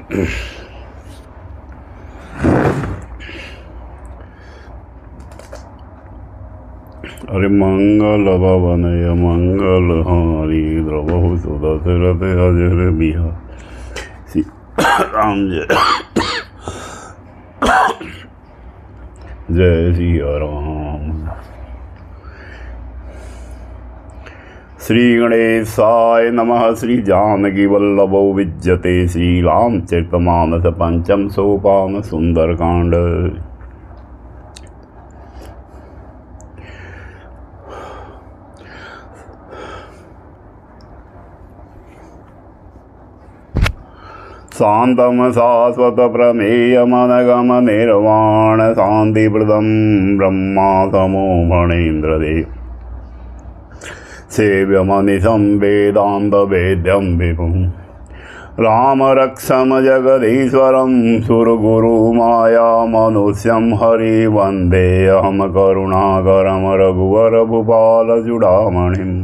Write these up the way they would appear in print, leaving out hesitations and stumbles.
अरे मंगल भवनय मंगल हारी द्रवहु सुदशरथ अजर बिहारी राम जय सिया राम। श्री गणेशाय नमः। श्री जानकी वल्लभो विज्जते श्री रामचरितमानस पंचम सोपान सुंदरकांड। शांतम शाश्वत प्रमेय मनगम निर्वाण शांतिप्रदम ब्रह्मा समो फणेन्द्रदेव सेव्यमनिशं वेदांत वेद्यं विभुं राम रक्षम जगदीश्वरं सुरगुरु माया मनुष्यं हरि वंदे अहम करुणाकरम रघुवर भूपाल चूड़ामणिम्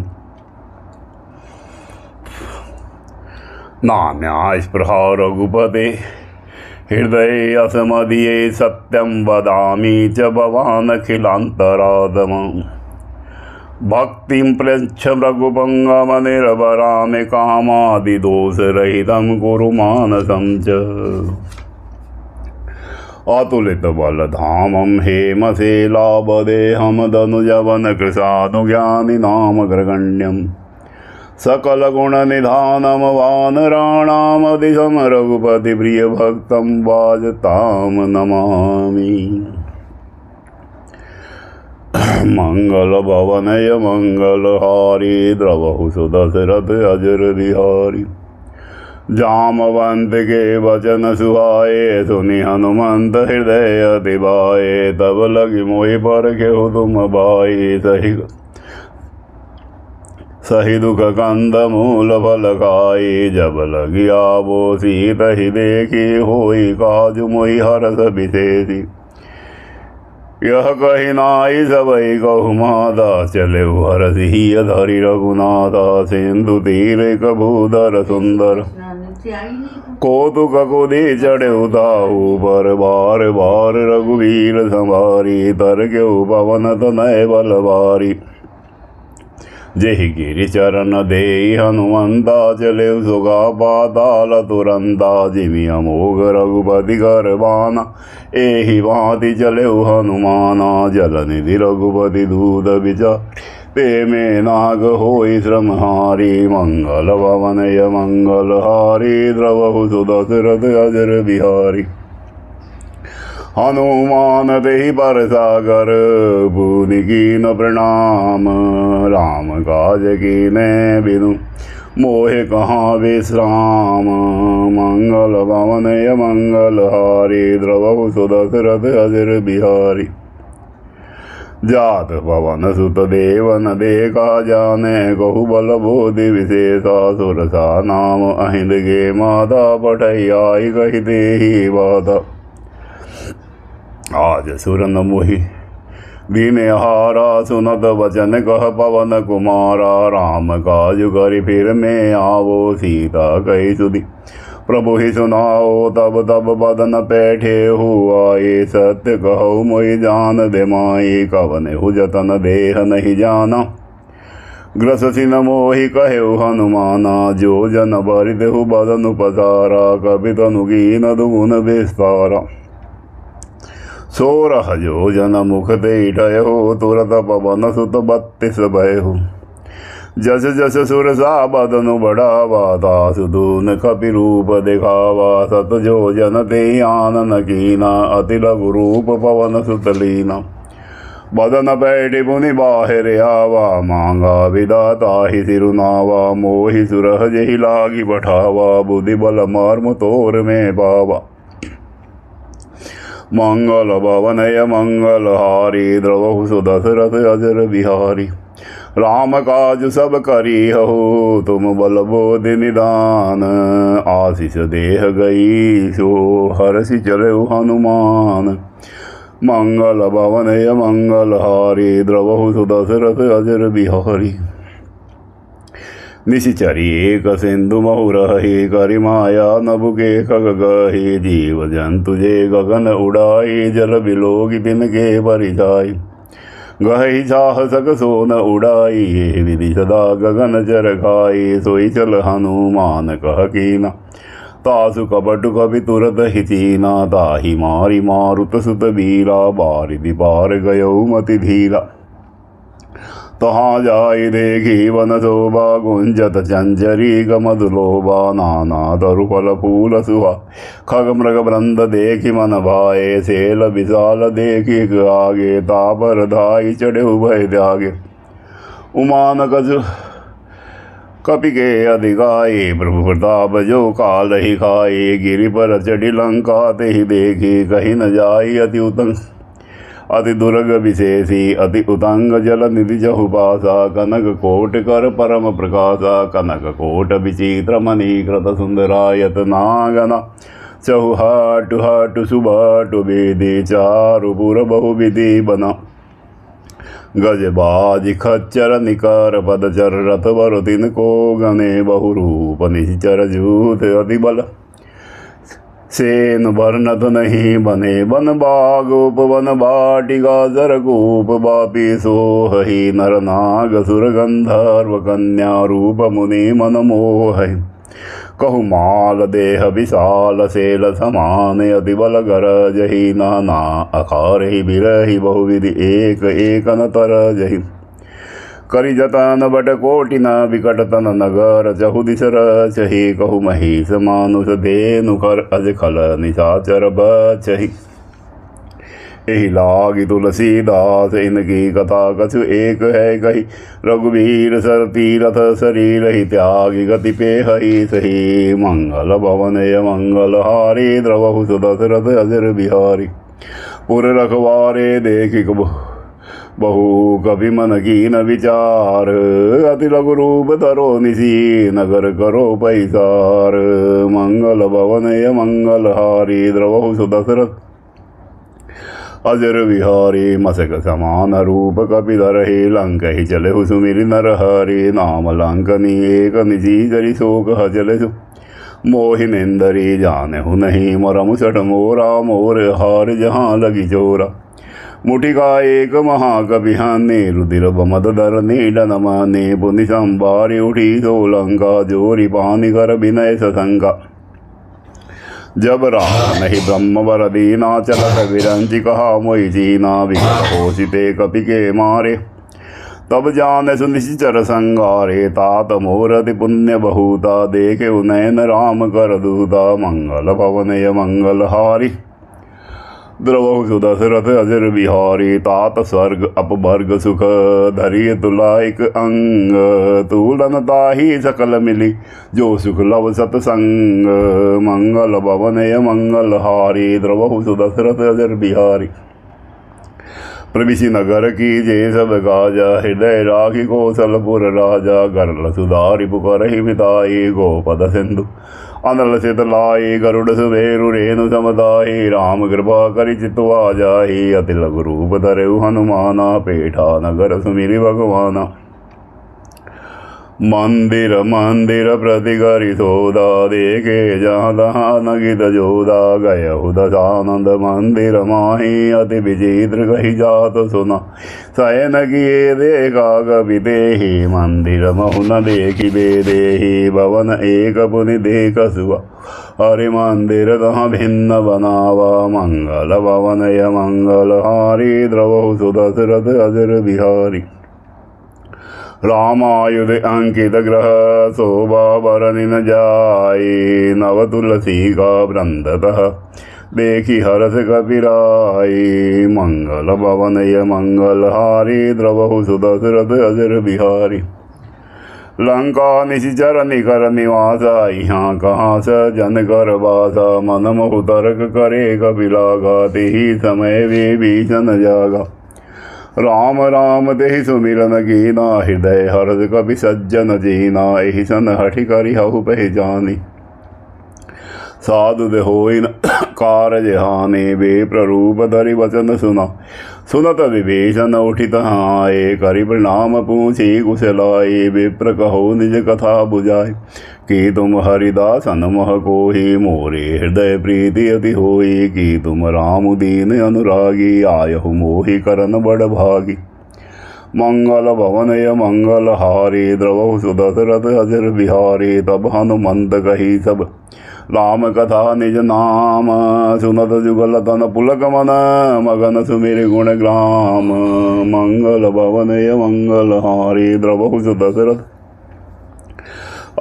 नान्या स्पृहा रघुपते हृदये असमदीये सत्यं वदामि च भवान् अखिलान्तरात्मम् भक्तिं पृच्छ रघुपङ्गम निर्भरामि कामादिदोषरहितं कुरु मानसं च अतुलितबलधामं हेमशैलाभदेहं दनुजवन कृशानुज्ञानि नामग्रगण्यम् सकलगुणनिधानं वानराणामधिगम रघुपति प्रियभक्तं वाजतां नमामि। मंगलभवनय मंगलहारी द्रवहु सुदशरथ अजर बिहारी जामवंत के वचन सुहाए सुनि हनुमंत हृदय अतिभाए तब लगी मोहि परखेहु तुम भाई सही दुख कंद मूल फल खाई जब लगी आवो सीत ही देखी होई काजु मोहि हरस विशेषी यह कही नाई सबई कहु माता चले हरसि ही धरि रघुनाथा सिंधु तीर कबूधर सुंदर कौतुक कुदी चढ़े उताहु पर बार बार रघुवीर संभारी तर के पवन तनय बलवारी जेहि गिरि चरण दे हनुमंता चले सुगा पाताल तुरंता जिमि अमोघ रघुपति कर बाना एहि भांति चले हनुमाना जल निधि रघुपति दूत विचार ते में नाग होई श्रमहारी मंगल भवनय मंगल हारी द्रवहु सुदशरथ अजर बिहारी हनुमान देहि बर सागर बुद्धि कीन प्रणाम राम काज कीने बिनु मोहे कहाँ विश्राम मंगल भवनय मंगल हारी द्रवहु सुदशरथ अजर बिहारी जात पवन सुत देवन देखा जाने कहु बल बोधि विशेषा सुरसा नाम अहिंद गे माता पठई आई कही देहि बाधा आज सुरन मोहि दीने हारा सुनत वचन कह पवन कुमारा राम काजु करि फिर में आवो सीता कही सुधी प्रभु ही सुनाओ तब तब बदन पैठे हुआ ये सत्य कहो मोहि जान दे माई कवन हु जतन देह नहीं जाना ग्रसिन मोहि कहे हनुमाना जो जन भरित हु बदन पसारा कपि तनु कीन दुगुन विस्तारा सोरह जो जन मुख देठयो तुरत पवन सुत 32 भयहु जस जस सुरसा बदनु बढ़ावा दासु दून कपि रूप दिखावा सत जो जन ते आनन कीना अति लघु रूप पवन सुत लीना बदन बैठे पुनि बाहिर आवा मांगा विदाता ही सिरुनावा मोहि सुरह जहि लागी बढ़ावा बुद्धि बल मर्म तोर में पावा मंगल भवनय मंगल हारी द्रवहु सुदशरथ अजर बिहारी राम काज सब करी हो तुम बल बोधि निदान आशीष देह गई सो हरसि चले हनुमान मंगल भवनय मंगल हारी द्रवहु सुदशरथ अजर बिहारी निशिचरी एक सिंधु महुरहि करि माया नभुके खग गहि जीव जंतु जे गगन उड़ाई जल बिलोगी बिन के परिजाई गहि साहसक सो न उड़ाई विधि सदा गगन चर खाई सोई चल हनुमान कह कीना तासु कपटु कवि तुरत हिचीना ताहि मारी मारुत सुत बीरा बारिधि पार गयो मति धीरा तहाँ जाई देखी वन शोभा गुंजत चंचरी गमधुलोभा नाना तरु फल फूल सुहा खग मृग वृंद देखी मन भाए सेल विशाल देखी आगे तापर धाई चढ़े उभय त्यागे उमान कछु कपि के अधिकाई प्रभु प्रताप जो काल ही खाई गिरि पर चढ़ी लंका ते ही देखी कहीं न जाई अति उतंग अति दुर्ग विशेषी अति उतंग जल निधि जहु पासा कनक कोट कर परम प्रकाशा कनक कोट विचित्र मणिकृत सुंदरायत नागना चहुहाटु हाटु सुबाटु वेदी चारुपुर बहुविधि बना गजबाज खच्चर निकर पदचर रथ वर तिन को गणे बहुरूप निश्चर जूथ अति बल सेन वर्णत नहीं बने वन बागोप वन बाटिका जरकूप बापी सोहि नर नाग सुर गंधर्व कन्या रूप मुनि मन मोह कहु माल देह विशाल सेल समान अति बल गरजहि नाना अखारहि बिरहि बहुविधि एक एक न तरजहि करि जतन बट कोटि न विकट तन नगर चहु दिस रचहि कहु महिष मानुष धेनु कर अज खल निशाचर बचहि एहि लागी तुलसीदास इनकी कथा कछु एक है कही रघुवीर सर तीरथ शरीर ही त्यागी गति पे हई सही मंगल भवन मंगल हारी द्रवहु सुदशरथ अजर बिहारी पुर रखवारे देखि बहु कवि मन की न विचार अति लघु रूप धरो निशी नगर करो पैसार मंगल भवन मंगल हारी द्रवहु सुदशरथ अजर विहारी मसक समान रूप कपिधर हे लंक ही चले सुमिर नर हरि नाम लंकनी एक निजी जरी शोक हजले सु मोहिनेन्दरी जाने हु नहीं मरम सठ मोरा मोर हार जहाँ लगी चोरा मुठिका एक महाकवि हाने रुधिर बमद दर नीडन माने पुनि संबारी उठी सोलंका जोरी पानी कर विनय ससंगा जब राम नहीं ब्रह्म वर दीना चलत विरंचि कहा मोहि जीना विकट होशिते कपि के मारे तब जाने सुनिश्चर संगारे तात मोरति पुण्य बहुता देखे उनयन राम कर दूता मंगल भवन मंगल हारी द्रवहु सुदशरथ अजर बिहारी तात स्वर्ग अपवर्ग सुख धरिय तुलाइक अंग तूलन ताही सकल मिली जो सुख लव सतसंग मंगल भवन मंगल हारी द्रवहु सुदशरथ अजर बिहारी प्रविशि नगर की जय सब गाजा हृदय राखी कौशलपुर राजा गरल सुधारि पुकरहि बिताई गोपद सिंधु अनल सित लाई गरुड़ सुबेरु रेणु समदाई राम कृपा करि चितवा जाहि अति लघु रूप धरेउ हनुमाना पेठा नगर सुमिरि भगवाना मंदिर मंदिर प्रति करि सोदा देखे जहाँ तहाँ नगित जोदा गयहु दशानंद मंदिर माही अति विचित्र कहि जात सुना शयन किए देखा कपि देहि मंदिर महु न देखि बेदेहि भवन एक पुनि देख सुआ हरि मंदिर तहाँ भिन्न बनावा मंगल भवन मंगल हारी द्रवहु सुदशरथ अजर बिहारी रामायुध अंकित ग्रह शोभा बरनि न जाई नव तुलसी का वृंदतः देखी हरस कपिराई मंगल भवन मंगल हारी द्रवहु सुदशरथ अजर बिहारी लंका निशिचर निकर निवासा यहाँ कहाँ सजन कर बासा मन मोहु तर्क करे कपिलागा तेहि समय वे भीषण जागा राम राम तेहि सुमिरन कीना हृदय हर्ष कपि सज्जन जीना एहि सन हठि करि हहु पहचानी साधु दे होई न कारज हानि विप्र रूप धरि वचन सुना सुनत विभीषण उठित हाय करि प्रणाम पूछी कुशलाय विप्र कहो निज कथा बुझाय कि तुम हरिदास अनुमह कोहि मोरे हृदय प्रीति अति होई कि तुम राम दीन अनुरागी आयहु मोहि करन बड़ भागी मंगल भवनय मंगल हारी द्रवहु सुदशरथ अजर बिहारी तब हनुमंत कही सब राम कथा निज नाम सुनत जुगल तन पुलक मन मगन सुमिर गुण ग्राम मंगल भवनय मंगल हारी द्रवहु सुदशरथ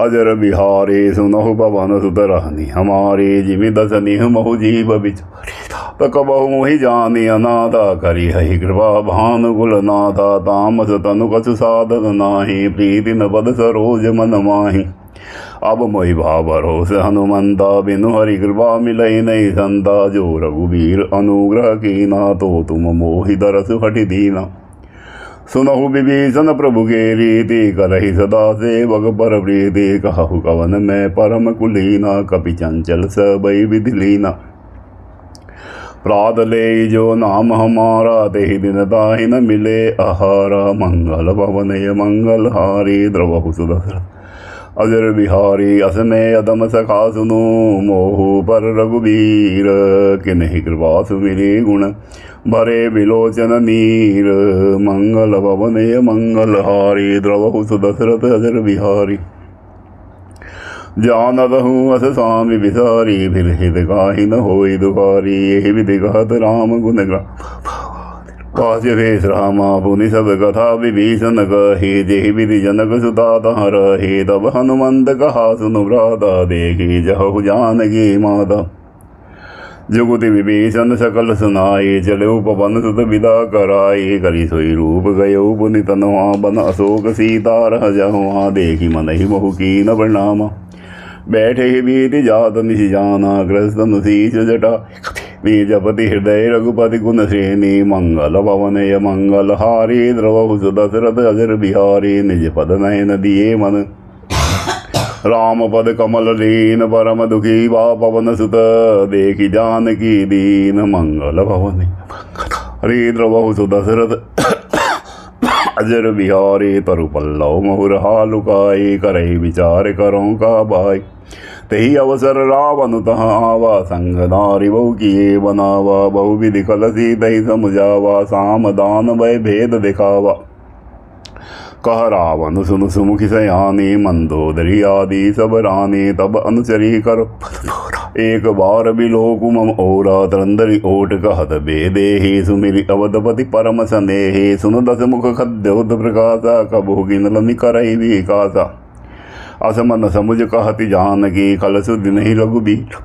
अजर बिहारी सुनहु पवन सुत रहनी हमारी जिमि दस निह महु जीव बिचारी कबहु मोहि जानी अनाथा करी हहि कृपा भानुकुल नाथा तामस तनु कछु साधन नाही प्रीति न पद सरोज मन माहि अब मोहि भाव भरोस हनुमंता बिनु हरि कृपा मिलई नहीं संता जो रघुवीर अनुग्रह कीना तो तुम मोहि दरसु हटि दीना सुनहु विभीषण प्रभु के रीति करहि सदा सेवक पर प्रीति कहु कवन में परम कुलीना कपि चंचल सबई विधि लीना प्रात ले जो नाम हमारा तेहि दिन ताहि न मिले आहारा मंगल भवनय मंगल हारी द्रवहु सुदशरथ अजर बिहारी असमय अदम सखा सुनो मोहु पर रघुबीर किन्हि कृपा सुमिरि गुण भरे विलोचन नीर मंगल भवनय मंगल हारी द्रवहु सुदशरथ अजर बिहारी जानत हूँ अस स्वामी विसारी फिर हित काहि न होई दुखारी यही विधि कहत राम गुण काश्य भेष रामा पुनि सब कथा विभीषण कही जेहि विधि जनक सुता तहाँ रही तब हनुमंत कहा सुनु भ्राता देखी जहु जानकी माता जुगुति विभीषण सकल सुनाई चले पवन सुत विदा कराई करी सोई रूप गयो पुनि तनवा बन अशोक सीता रह जहुआ देखी मन ही बहु कीन प्रणामा बैठे ही बीति जात निशि जाना ग्रस्त नुशीष जटा बीजपति हृदय रघुपति गुण श्रेणी मंगल भवनय मंगल हारी द्रवहु सुदशरथ अजर बिहारी निज पद नयन दिए मन राम पद कमल लीन परम दुखी वा पवन सुत देखी जानकी दीन मंगल भवन हरि द्रवहु सुदशरथ अजर बिहारी तरु पल्लव महुरहा लुकाई करही विचार करो का बाई तही अवसर रावण तहाँ आवा संग नारी बहु किए बनावा बहु विधि कलसी तही समुझावा साम दान भय भेद दिखावा कह रावण सुन सुमुखी सयानी मंदोदरी आदि सब रानी तब अनुचरी कर एक बार बिलोकु मम ओरा तरंदरी ओट कहत बेदेहि सुमिरि अवधपति परम सनेहि सुन दस मुख खद्योत प्रकाशा कबहु गिनलनि करहि विकासा असमन समुझ कहति जानकी खल सुधि नहीं रघुबीर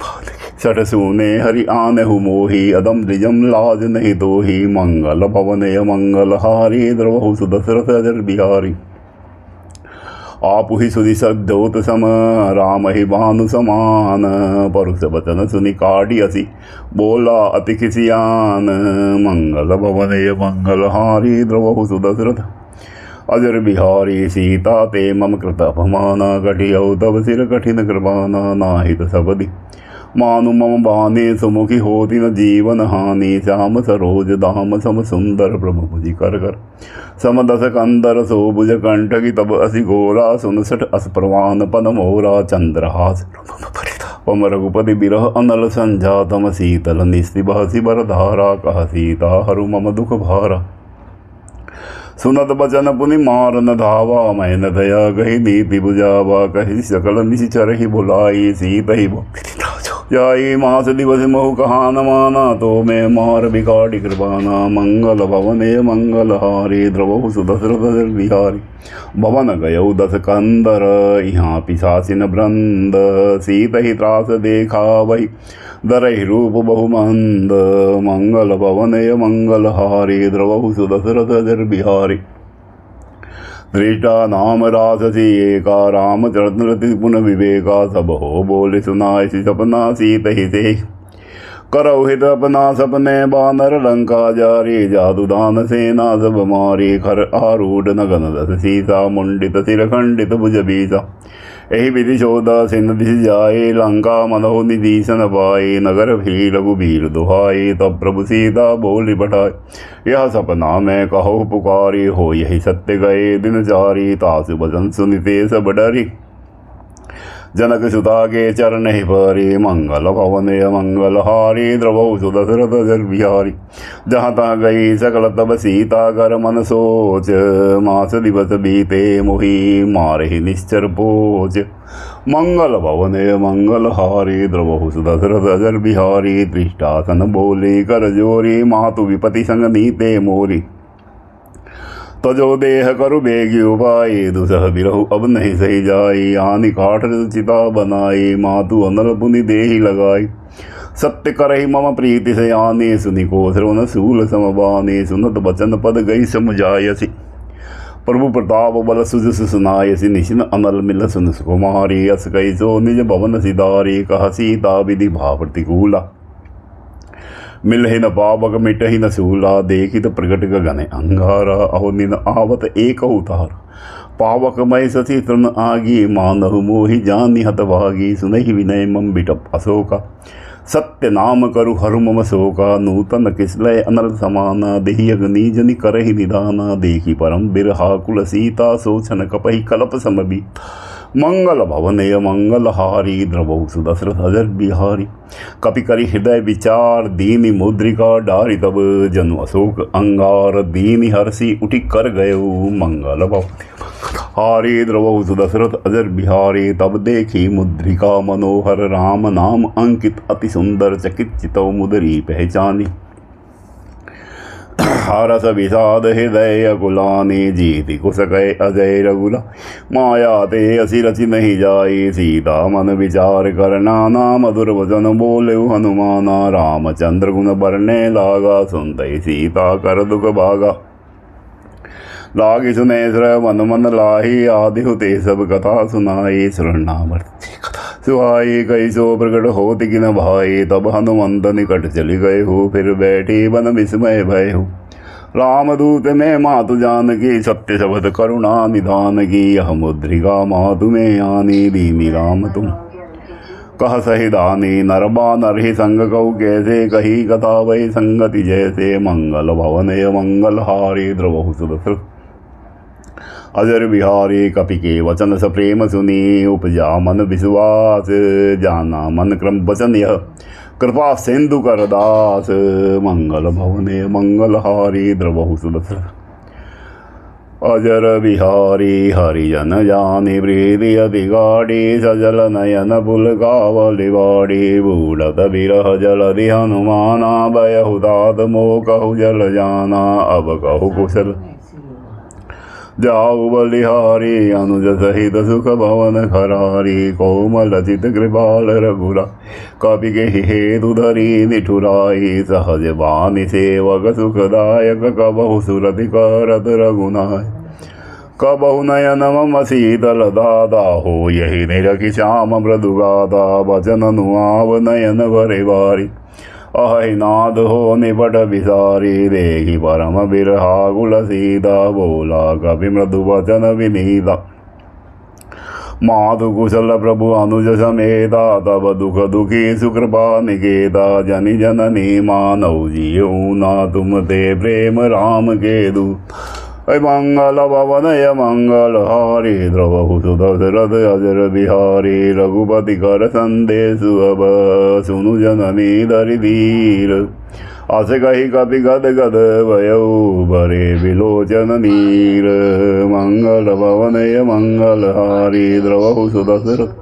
सठ सूने हरि आनहु मोहि अदम द्विजम लाज नहीं तोहि मंगल भवनय मंगल हारी द्रवहु सुदशरथ अजर बिहारी आपु ही सुधि सद्योत सम राम ही भानु समान परुष वचन सुनि काढ़ी असी बोला अति खिसियान मंगल भवनय मंगल हारी द्रवहु सुदशरथ अजर बिहारी सीता ते मम कृत अपमाना कटियौ तब सिर कठिन कृपाना नाहित सबदि मानु मम बाने सुमुखी होती न जीवन हानि श्याम सरोज दाम सम सुंदर प्रभु मुझि कर कर सम दस कंदर सोभुज कंठकी तब असि गोरा सुनसठ अस प्रवान पद मोरा चंद्रहास पम रघुपति बिरह अनल संजातम शीतल निस्ति बहसी बर धारा कह सीता हरु मम दुख भारा सुनत बचन पुनि मार न धावा मैन दया कही नीति बुझावा कही सकल निश्चर ही बुलाई सीत ही जाई मास दिवस महु कहा न माना तो मैं मार बिकाड़ी कृपाना मंगल भवने मंगल हारी द्रवहु सुदशरथ बिहारी भवन गयौ दस कंदर यहाँ पिशाचिन वृंद सीत ही त्रास देखा वही दरहि रूप बहुमंद मंगल भवनय मंगल हारी द्रवहु सुदशरथ अजर बिहारी दृष्टा नाम राजसी एका रामचंद्र पुन विवेका सब हो बोले सुनाय सपना सीत ही से करौ हित अपना सपने बानर लंका जारी जादू दान सेना सब मारी खर आरूढ़ नगन दस सीसा मुंडित सिर खंडित भुज बीसा यही विधि 14 सिंध दिश जाए, लंका मनहो निधीसन पाए, नगर फिरी रघुबीर दुहाई, तब प्रभु सीता बोली पठाए, यह सपना मैं कहो पुकारी, हो यही सत्य गए दिन चारी, तासु बचन सुनिते सब डरी, जनक सुता के चरण ही परी, मंगल भवन मंगल हारी, द्रवहु सुदशरथ जल बिहारी, जहाँ तहाँ गई सकल तब सीता कर मन सोच, मास दिवस बीते मोही मारे निश्चर पोच, मंगल भवन मंगल हारी, द्रवहु सुदशरथ जल बिहारी, त्रिष्टासन बोले कर जोरी, मातु विपति संग नीते मोरी, तजो देह करु बेगी उपाय, दुसह बिरहु अब नहीं सही जाई, आनी काठ चिता बनाई, मातु अनल पुनि देहि लगाई, सत्य करहि मम प्रीति से आने, सुनि को श्रवण सूल समबाने, सुनत बचन पद गई समझायसी, प्रभु प्रताप बल सुजस सुनायसी, निशिन अनल मिल सुन सुकुमारी, अस कई सो निज भवन सिधारी, कह सीता विधि भाव प्रतिकूला, मिलहि न पावक मिटहि न सूला, देखित प्रगट गगन अंगारा, अहो निन आवत एक उतार, पावक मय सती तृण आगी, मानहु मोहि जानि हतभागी, सुनहि विनय मम बिटप अशोका, सत्य नाम करु हरु मम शोका, नूतन किसलय अनल समाना, देहि अग्नि जनि करहि निदाना, देखि परम बिरहा कुल सीता, सोचन कपहि कलप समबी, मंगल भवनय मंगल हारी, द्रवहु सुदशरथ अजर बिहारी, कपि करि हृदय विचार, दीनि मुद्रिका डारि तब, जनु अशोक अंगार, दीनि हर्षि उठि कर गयो, मंगल भवन हारी, द्रवहु सुदशरथ अजर बिहारी, तब देखी मुद्रिका मनोहर, राम नाम अंकित अति सुंदर, चकित चितौ मुदरी पहचानी, हरस विषाद हृदय कुलानी, जीति कुश कय अजय रघुला, माया ते असी रचि नहीं जाई, सीता मन विचार कर नाना, मधुर वचन बोले हनुमाना, रामचंद्र गुण बरने लागा, सुनते सीता कर दुख भागा, लागी सुने श्रवण मन लाही, आदि हुते सब कथा सुनाई, श्रवणामर्ति कथा सुहाई, कई सो प्रकट होति किन भाई, तब हनुमंत निकट चली गए हो, फिर बैठी बन विस्मय भय हो, रामदूत में मातु जानकी, सत्य शब्द करुणा निधान की, यह मुद्रिका मातु में आनी, दीनी राम तुम कह सही दानी, नरबा नर ही संग कऊ कैसे, कही कथा वही संगति जैसे, मंगल भवन मंगल हारी, द्रवहु सुदशरथ अजर बिहारी, कपि के वचन स प्रेम सुनी, उपजा मन विश्वास, जाना मन क्रम वचन यह, कृपा सिंधु कर दास, मंगल भवने मंगल हारी, द्रवहु सुदशरथ अजर बिहारी, हरिजन जानी वृद्धि अति गाढ़ी, सजल नयन पुलकावली बाड़ी, बूढ़त बिरह जलधि हनुमाना, भयहु तात मोह कहु जल जाना, अब कहु कुशल जाऊ बलिहारी, अनुज सहित सुख भवन खरारी, कोमल चित कृपाल रघुरा, कपि के हेतु धरी निठुराई, सहज बानी सेवक सुखदायक, कबहु सुरति करत रघुनाय, कबहु नयन मम शीतल दादा, हो यही निरखि श्याम मृदु गादा, वचन अनुआव नयन भरे बारी, अहि नाद हो निपट विसारी, देखि परम बिरहा कुल सीता, बोला कपि मृदु वचन विनीता, मातु कुशल प्रभु अनुज समेता, तब दुख दुखी सुकृपा निकेता, जनि जननी मानव जियो ना, तुम ते प्रेम राम के दूत, मंगल भवनय मंगल हारी, द्रवहु सुदशरथ अजर बिहारी, रघुपति कर संदेशु अब, सुनु जननी धरि धीर, अस कही कपि गद गद भयो, भरे विलोचन नीर, मंगल भवनय मंगल हारी, द्रवहु सुदशरथ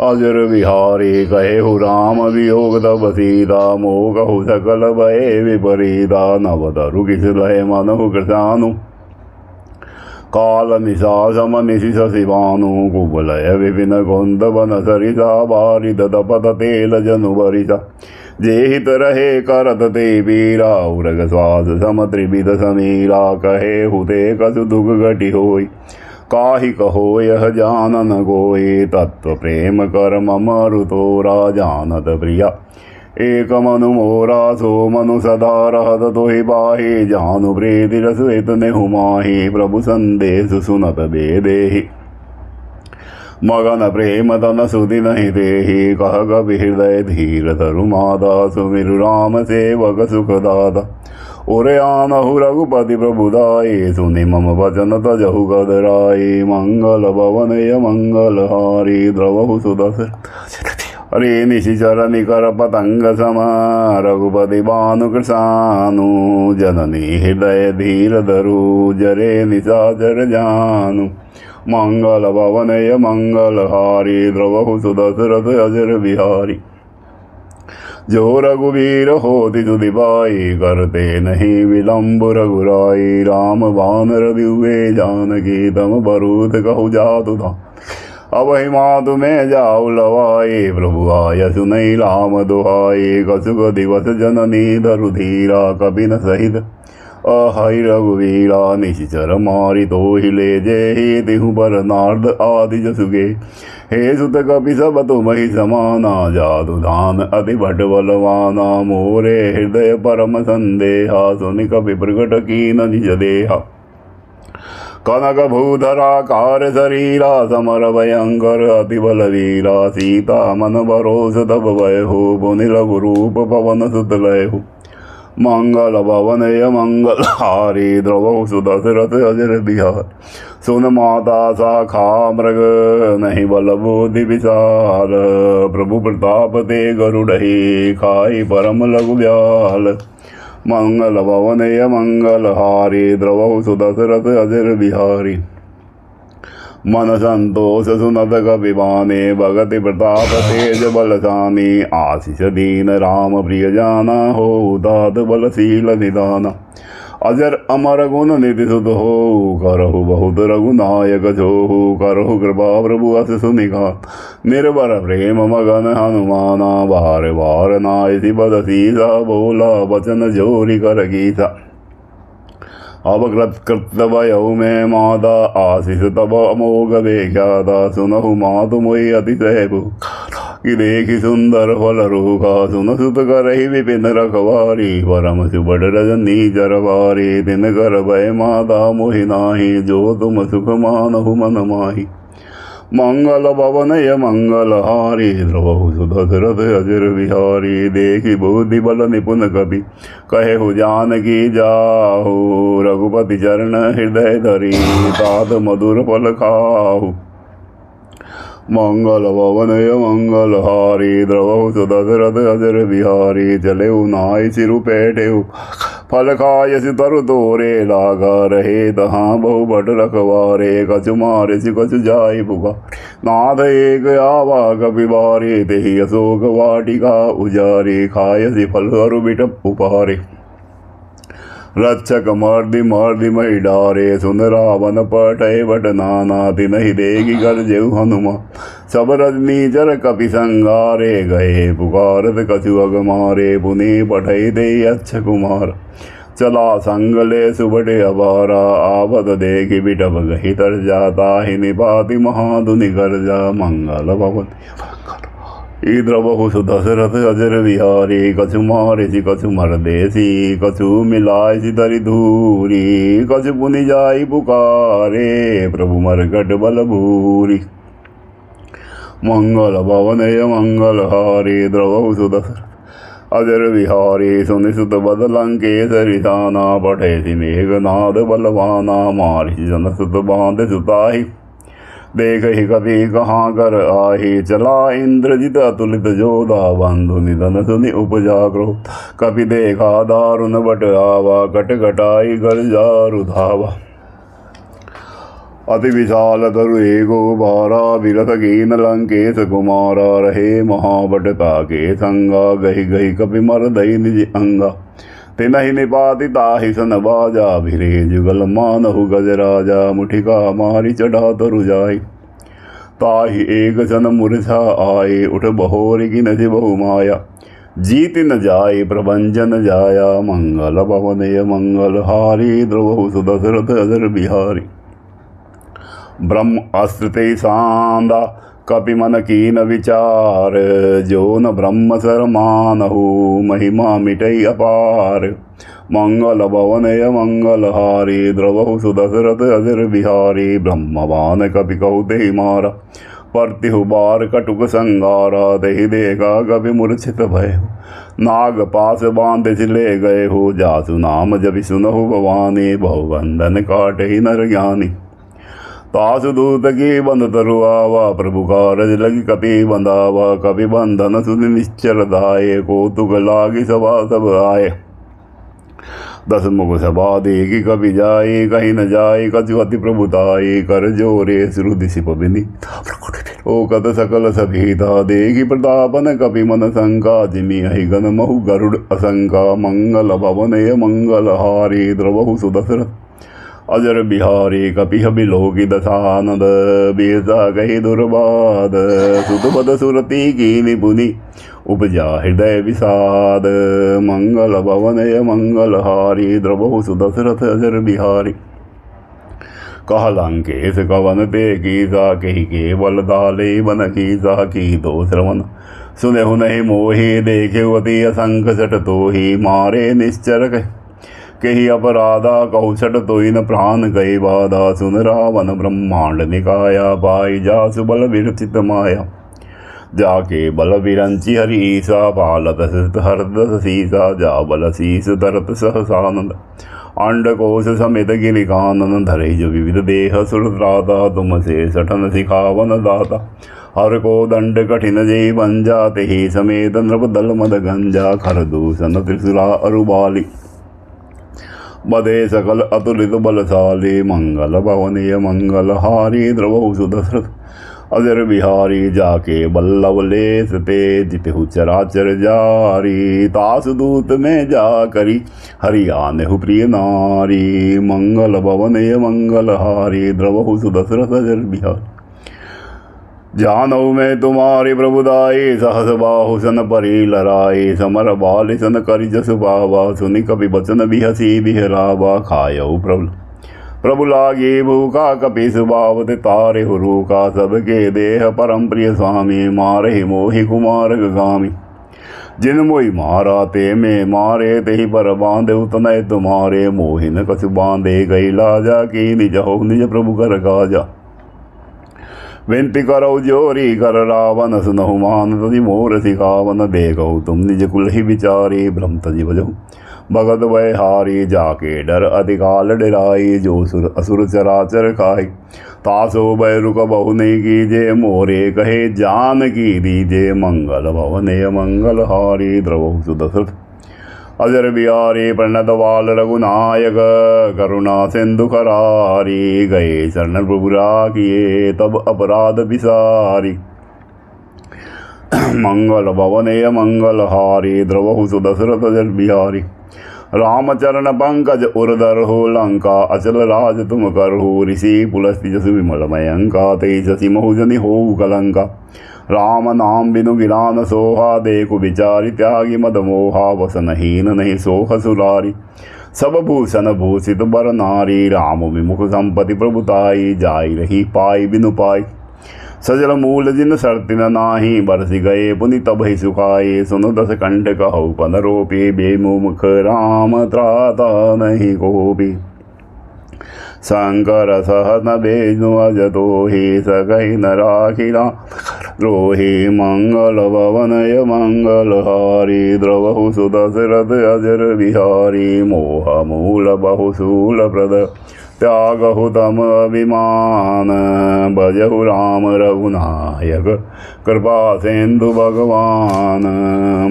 अजर बिहारी, कहेहु राम वियोग तब सीता, मोह कहु सकल भय विपरीता, नव तरु किस लय मनहु कृतानु, काल निशा सम निशि शशिभानु, कुबलय विपिन कुंद बन सरिता, बारिद तपत तेल जनु बरिसा, जेहित रहे करत ते पीरा, उरग श्वास सम त्रिविध समीरा, कहे हुते कसु दुख घटी होई, काहि कहो यह जानन कोई, तत्व प्रेम कर मम ऋतोरा, जानत प्रिया एक मनु मोरा, सो मनु सदा रहत तोहि बाहि, जानु प्रीति रस इतने हुमाहि, प्रभु संदेश सुनत बेदेहि, मगन प्रेम तन सुधि नहीं देहि, कह कपि हृदय धीर धरु मादा, सुमिरु राम सेवक सुख दाता। उरे आनहु रघुपति प्रभुदाई, सुनि मम वचन तजहु गदराई। मंगल भवनय मंगल हारी, द्रवहु सुदशरथ हरे निशिचर निकर पतंग समा, रघुपति भानु कृशानु। जननी हृदय धीर धरु, जरे निशाचर जानु। मंगल भवनय मंगल हारी, द्रवहु सुदशरथ अजर बिहारी। जो रघुवीर होति तुधि पाई, करते नहीं विलम्ब रघुराई। राम बानर दिव्य जानकी, तम बरूथ कहु जातु धाम। अब ही मातु में जाऊ लवाई, प्रभु आय सुनई राम दुहाई। कछुक दिवस जननी धरु धीरा, कपि न सहित अहि रघुवीरा। निशिचर मारि तोहि ले जेहि, तिहु पर नारद आदि जसुगे। हे सुत कपि सब तुमहि समाना, जादु धाम अति भट बलवाना। मोरे हृदय परम संदेहा, सुनि कपि प्रगट कीन निज देहा। कनक भूधराकार शरीरा, समर भयंकर अति बलवीरा। सीता मन भरोस तब भयहु, पुनि लघु रूप पवन सुत लयहु। मंगल भवनय मंगल हारी, द्रवहु सुदशरथ अजर बिहार। सुन माता शाखा मृग, नहीं बल बुद्धि विशाल। प्रभु प्रताप ते गरुड़हि, खाई परम लघु ब्याल। मंगल भवनय मंगल हारी, द्रवहु सुदशरथ अजर बिहारी। मन संतोष सुनत कपि बाने, भगति प्रताप तेज बलशानी। आशीष दीन राम प्रिय जाना, हो तात बलशील निदाना। अजर अमर गुण निधि सुत हो, करहु बहुत रघुनायक जोहु। करहु कृपा प्रभु अस सुनिघात, निर्भर प्रेम मगन हनुमाना। बार बार नायसी बद सीसा, बोला वचन जोरी कर गीसा। अब कृत भयउ में माता, आशीष तब अमोघ बेख्याता। सुनहु मातु मोहि अतिशय पुकारा, कि देखि सुंदर फल रूखा। सुन सुत करहि विपिन रखवारी, परम सुबड़ रजनी जरवारी। दिन कर भय माता मोहि नाही, जो तुम सुख मानहु मन माही। मंगल भवनय मंगल हारी, द्रवहु सुदशरथ अजर बिहारी। देखि बुद्धि बल निपुण कपि, कहेहु जानकी जाहु। रघुपति चरण हृदय धरी, तात मधुर फल खाहु। मंगल भवनय मंगल हारी, द्रवहु सुदशरथ अजर बिहारी। चलेहु नाहि सिरु पैठेहु, फल खायसि तरु तोरे। लागा रहे तहाँ बहु भट रखवारे, कछु मारिसि कछु जाई पुकारे। नाथ एक आवा कपि बारे, तेहि अशोक वाटिका उजारे। खायसि फल अरु बिटप उपारे, रक्षक मर्दि मर्दि महि डारे। सुन रावण पठय बट नाना, तिनहि देखि गर्जेउ हनुमान। सब रजनी चर कपि संगारे, गए पुकारत कछु अग मारे। पुनि पठय दे अच्छ कुमार, चला संग ले सुबटे अबारा। आवत देखि बिटप गहि तर जाता, ही निपाति महाधुनि कर जा। मंगल भवन द्रवहु सुदशरथ अजर बिहारी। कछु मारिसि कछु मरदेसी, कछु मिलाइसि धरि धूरी। कछु पुनि जाई पुकारे, प्रभु मरकट बल भूरी। मंगल भवनय मंगल हारी, द्रवहु सुदशरथ अजर बिहारी। सुनि सुत बद लंकेसरि दाना, पठेसि मेघनाद बलवाना। मारिसि जन सुत बांध सुताहि, देखहि कपि कहाँ कर आही। चला इंद्रजित अतुलित जोधा, बंधु निधन सुनि उपजा क्रोध। कपि देखा दारुण बट आवा, कट कटाई गर्जा रुधावा। अति विशाल तरु एको बारा, बिरथ कीन लंकेश कुमारा। रहे महाबटता के संगा, गहि गहि कपि मरदई निज अंगा। तिनहि निपाति ताहि सन बाजा, भिरे जुगल मानहु गजराजा। मुठिका मारि चढ़ा तरु जाई, ताहि एक सन मूर्छा आए। उठ बहोरि गिनसि बहु माया, जीत न जाय प्रभंजन जाया। मंगल भवनय मंगल हारी, द्रवहु सुदशरथ अजर बिहारी। ब्रह्म अस्त्रते सांदा, कपि मन कीन विचार। जो न ब्रह्म सर मानहु, महिमा मिटई अपार। मंगल भवनय मंगल हारी, द्रवहु सुदशरथ अजर बिहारी। ब्रह्मवान कपि कहु तेहि मारा, परतिहु बार कटुक संगारा, दही देखा कभी मूर्छित भय हो। नाग पास बांध ले गए हो, जासु नाम जब सुनहु भवानी, बहुबंधन काटे ही नर ज्ञानी। तासु दूत की बंध तरुआवा, प्रभु कारज लगी कपि बंधावा। कपि बंधन सुनि निश्चर दाये, कौतुक लागी सभा सब आए। 10 मुख सभा देखी कपि जाई, कहीं न जाई कछु अति प्रभुताई। कर जोरे श्रुति सिप बिनी, ओ कत सकल सभीता। देखी प्रतापन कपि मन शंका, जिमि अहि गण महु गरुड़ असंका। मंगल भवनय मंगल हारी, द्रवहु सुदशरथ अजर बिहारी। कपिह बिलोकी दशानंद, बीरता कही दुर्बाद। सुतपद सुरति की निपुनि, उपजा हृदय विषाद। मंगल भवनय मंगल हारी, द्रवहु सुदशरथ अजर बिहारी। कह लंकेश कवन ते कीसा, कही केवल दाले बन कीसा। की दो श्रवण सुनेहु नहीं मोहि, देखे अति असंख सट तोहि। मारे निश्चर कही अपराधा, कहु छट तोहि न प्राण गए बाधा। सुन रावण ब्रह्मांड निकाया, पाई जासु बल विरचित माया। जाके बल विरंची हरीसा, पालत हरदस सीसा। जा बल शीस धरत सहसानंद, अंडकोश समेत गिरिकानन। धरे जो विविध देह सुरत्राता, तुम से सठन सिखावन दाता। हर को दंड कठिन जय बंजा, तेहि समेत नृप दल मद गंजा। खर दूषण त्रिशूला अरुबाली, बधे सकल अतुलित बलशाली। मंगल भवनीय मंगल हारी, द्रवहु सुदशरथ अजर बिहारी। जाके बल्लभ लेस ते, जितहु चराचर जारी। तासु दूत में जा करी, हरियानेहु प्रिय नारी। मंगल भवनीय मंगल हारी, द्रवहु सुदशरथ अजर बिहारी। जानऊ में तुम्हारी प्रभुदाई, सहस बाहु सन परी लराई। समर बाल सन करि जस बाबा, सुनि कपि बचन बिहसी बिहरावा। खायऊ प्रभु लागी भूखा, कपि सुबावत तारे हुरूका। सबके देह परम प्रिय स्वामी, मारे मोहि कुमार गामी। जिन मोहि मारा ते में मारे, तेहि पर बांधे उतनय तुम्हारे। मोहिन कछु बांधे गई लाजा, की निज हो निज प्रभु कर काजा। विनती करो जोरी कर रावण, सुनहु मान तदि मोर सिखावन। देखो तुम निज कुल ही विचारी, भ्रम तजि भजहु भगत वै हारी। जाके डर अधिकाल डराई, जो सुर असुर चराचर खाई। तासो भय रुक बहु नहीं कीजे, मोरे कहे जान की दीजे। मंगल भवने मंगल हारी, द्रवहु सुदशरथ अजर बिहारी। प्रणत बाल रघुनायक, करुणा सिंधु करारी। गए शरण प्रभु राखिए, तब अपराध विसारी। मंगल भवने मंगल हारी, द्रवहु सुदशरथ अजर बिहारी। रामचरण पंकज उर्धर हो लंका, अचल राज तुम करहु। ऋषि पुलस्ति जसु विमल मयंका, तेई शशि महुजनि हो कलंका। राम नाम बिनु गिरान सोहा, देखु विचारि त्यागी मद मोहा। वसनहीन नहीं सोह सुरारी, सब भूषण भूषित बर नारी। राम विमुख संपत्ति प्रभुताई, जाई रही पाई बिनु पाई। सजल मूल जिन सरतिन नाही, बरसि गए पुनि तबहि सुखाए। सुन 10 कंठ कहु पन रोपी, बेमुख राम त्राता नहीं कोपी। शंकर सहन बेनु अजतोहि, सकहि न राखि राम द्रोही। मंगल भवनय मंगल हारी, द्रवहु सुदशरथ अजर बिहारी। मोह मूल बहुशूल प्रद, त्यागहु तम अभिमान। भजहु राम रघुनायक, कृपा सिंधु भगवान।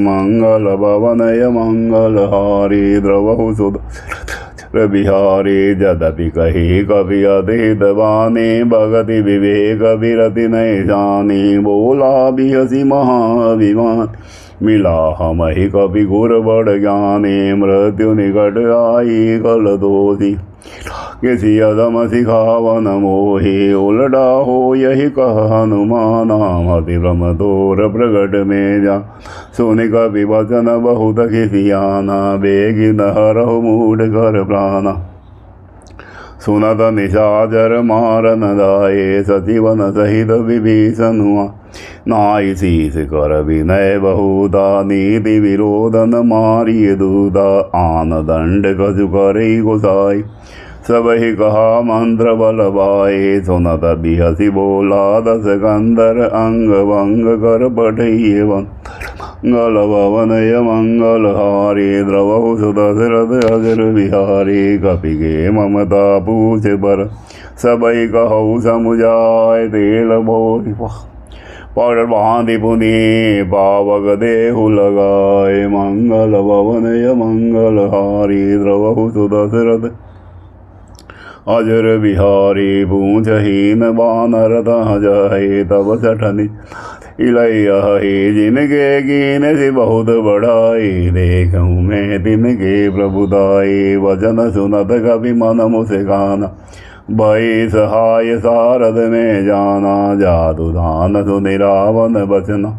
मंगल भवनय मंगल हारी, द्रवहु सुदशरथ बिहारी। जदपि कही कवि अधीत बानी, भगति विवेक विरति नहीं जानी। बोला बिहसी महाभिमान, मिला हमहि कपि गुर बड़ ज्ञानी। मृत्यु निकट आई कल दोषी, किसी अदम सिखावन मोहि। उलटा हो यही कह हनुमाना, मति भ्रम तोर प्रगट में जा। सुनि कपि वचन बहुत खिसियाना, बेगी न हरहु मूढ़ कर प्राणा। सुनत निशाचर मारन दाये, सचिवन सहित विभीषण हुआ। नाई शीस कर विनय बहुता, नीति विरोधन मारिय दूता। आन दंड कछु करई गोसाई, सब ही कहा मंत्र बल भाए, सुनत बिहसी बोला दस कंदर, अंग भंग कर पठिए मंगल भवनय मंगल हारी, द्रवहु सुदशरथ अजर बिहारी, कपि के ममता पूछ पर, सबई कहु समुझाय, तेल बोहि पर बांधि पुनि पावक देहु लगाए, मंगल भवनय मंगल हारी, द्रवहु सुदशरथ अजर बिहारी, पूछहीन बानर तह जाए, तब सठनि इलैया जिनके कीन से बहुत बढ़ाई, देखूँ मैं तिनके प्रभुदाई, वचन सुनत कभी मन मुस्काना, भई सहाय सारद में जाना, जादू दान सुनि रावण बचना,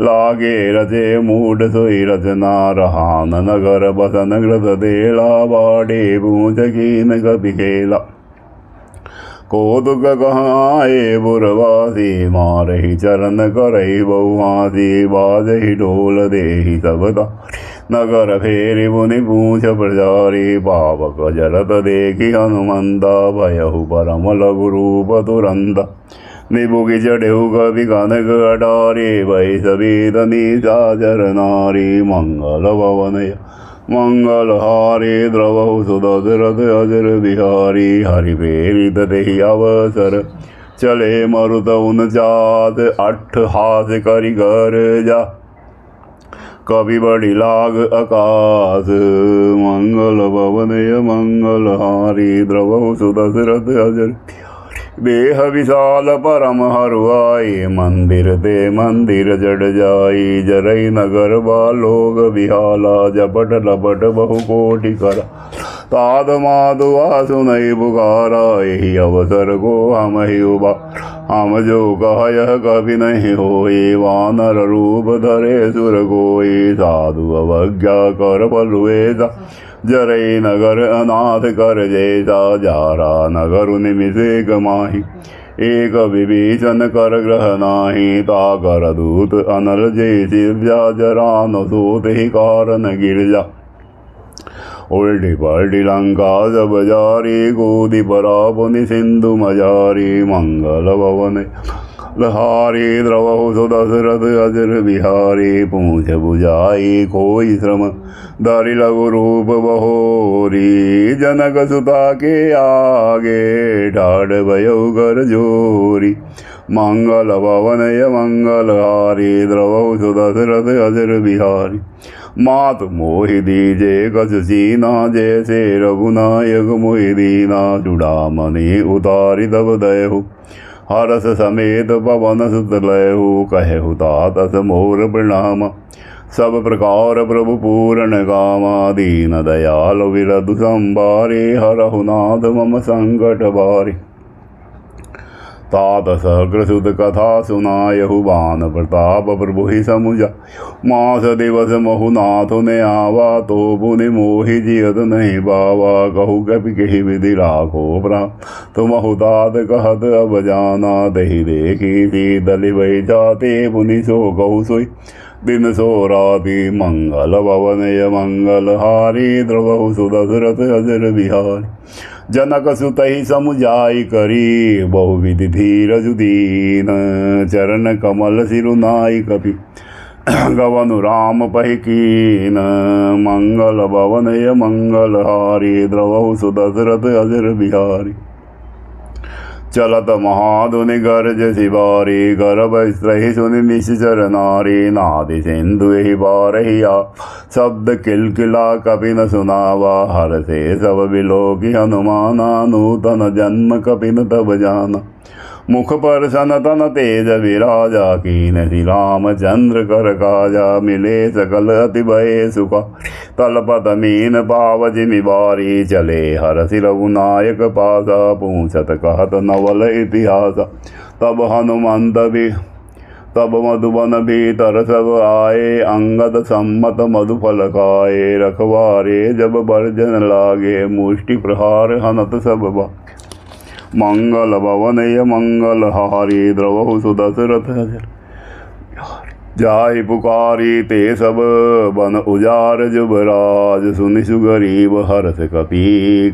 लागे रचे मूड सोई रचना, रहान नगर बसन ग्रत देला, बाड़े पूछ कीन कपि खेला, कौतुक कहाए बुरवासी, मारहि चरण करहि बहुहासी, बाजहि ढोल देहि सबदा, नगर फेरि मुनि पूछ प्रचारी, पावक जरत देखि हनुमंता, भयहु परम लघु रूप तुरंता, निबुकि चढ़ेहु कवि कनक अटारी, भई सबीत निशाचर नारी, मंगल भवनय मंगल हारी, द्रवहु सुदशरथ अजर बिहारी, हरि प्रेरित देहि अवसर, चले मरुत 49 अट्ठहास करि घर जा, कवि बड़ी लाग आकाश, मंगल भवनय मंगल हारी, द्रवहु सुदशरथ अजर देह विशाल परम हरुआई, मंदिर ते मंदिर जड़ जाई, जरई नगर बालोग बिहाला, जपट लपट बहु कोटि करा, ताद माधुआ सुनई पुकारा, यही अवसर को हम ही उबा, हम जो कह यह कभी नहीं होई, वानर रूप धरे सुर कोई, साधु अवज्ञा कर पलुएसा, जरई नगर अनाथ कर जैसा, जारा नगर निमिषे गमाही, एक विभीषण कर ग्रह नाही, ताकर दूत अनल जैसी जरा न सोत ही कारण गिरजा, उल्टी पलटी लंका जब जारी, कूदी परा पुनि सिंधु मजारी, मंगल भवन लहारी, द्रवहु सुदशरथ अजर बिहारी, पूछ बुझाई कोई श्रम, धरि लघु रूप बहोरी, जनक सुता के आगे, ठाड़ भयउ कर जोरी, मंगल भवनय मंगल हारी, द्रवहु सुदशरथ अजर बिहारी, मात मोहि दीजे कछ सीना, जैसे रघुनायक मोहि दीना, चूड़ामणि उतारि तब दयहु, हरस समेत पवन सुत लयहु, कहहु तात मोर प्रणाम, सब प्रकार प्रभु पूर्ण कामा, दीन दयाल विरधु संभारे, हरहु नाथ मम संकट भारी, तात सहकृत कथा सुनायहु, बान प्रताप प्रभु ही समुझा, मास दिवस महु नाथ ने आवा, तो पुनि मोहि जियत नहीं बावा, कहु कपि कहि विधि राखो प्राण, तुमहु तात कहत अब जाना, दही देखी शीतल भई जाते, पुनि सो कहु सोई दिन सो राति, मंगल भवनय मंगल हारी, द्रवहु सुदशरथ अजर बिहारी, जनक सुतहि समुझाई करी, बहुविधि धीरज दीन, चरण कमल सिरुनाई कपि, गवनु राम पहि कीन, मंगल भवनय मंगल हारी, द्रवहु सुदशरथ अजर बिहारी, चलत महाधुनि गर्ज शिवारी, गर्भ स्त्रहि सुनि निश्चर नारी, नादि सिंधु ही बारहिया, शब्द किलकिला कपि न सुनावा, हर से सब बिलोकी हनुमाना, नूतन जन्म कपि न तब जाना, मुख पर सनतन तेज विराजा, कीन श्री रामचंद्र कर काजा, मिले सकल अति भय सुखा, तलपत मीन पाव जिमि बारी, चले हरषि रघुनायक पासा, पूछत कहत नवल इतिहासा, तब हनुमंत भी तब मधुबन भीतर सब आए, अंगद सम्मत मधुफल खाए, रखवारे जब बर्जन लागे, मुष्टि प्रहार हनत सब बा, मंगल भवनय मंगल हारी, द्रवहु सुदशरथ अजर बिहारी। जाहि पुकारी ते सब बन उजार जुबराज। सुनि सुगरीब हर्ष कपि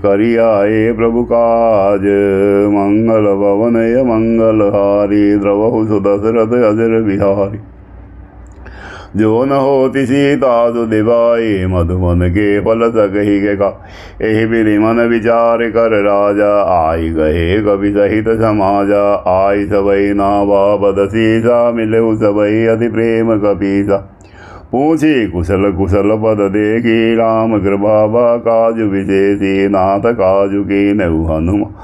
करि आए प्रभु काज। मंगल भवनय मंगलहारी द्रवहु सुदशरथ अजर बिहारी। जो न होति सीता सुदिवाई मधुमन के फल सकहि के का। एहि विधि मन विचार कर राजा आई गए कवि सहित समाजा। आई सबई नावा पद सीसा मिलहु सबई अति प्रेम कपीसा। पूछी कुशल कुशल पद देखी राम कृपा काजु विशेषी। नाथ काजु की नहु हनुमान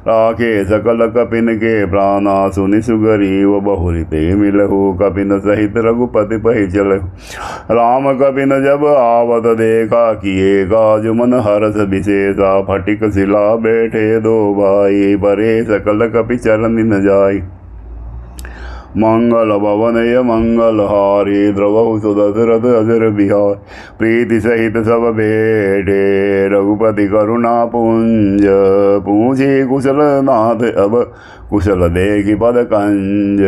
राखे सकल कपिन के प्राणा। सुनि सुग्रीव बहुरि ते मिलहु कपिन सहित रघुपति पहि चलहु। राम कपिन जब आवत देखा किए काजु मन हर्ष विशेषा। फटिक शिला बैठे दो भाई परे सकल कपि चरण न जाई। मंगल भवनय मंगलहारी द्रवहु सुदशरथ अजर बिहार। प्रीति सहित सब भेटे रघुपति करुणा पुंज। पूछी कुशल नाथ अब कुशल देखि पद कंज।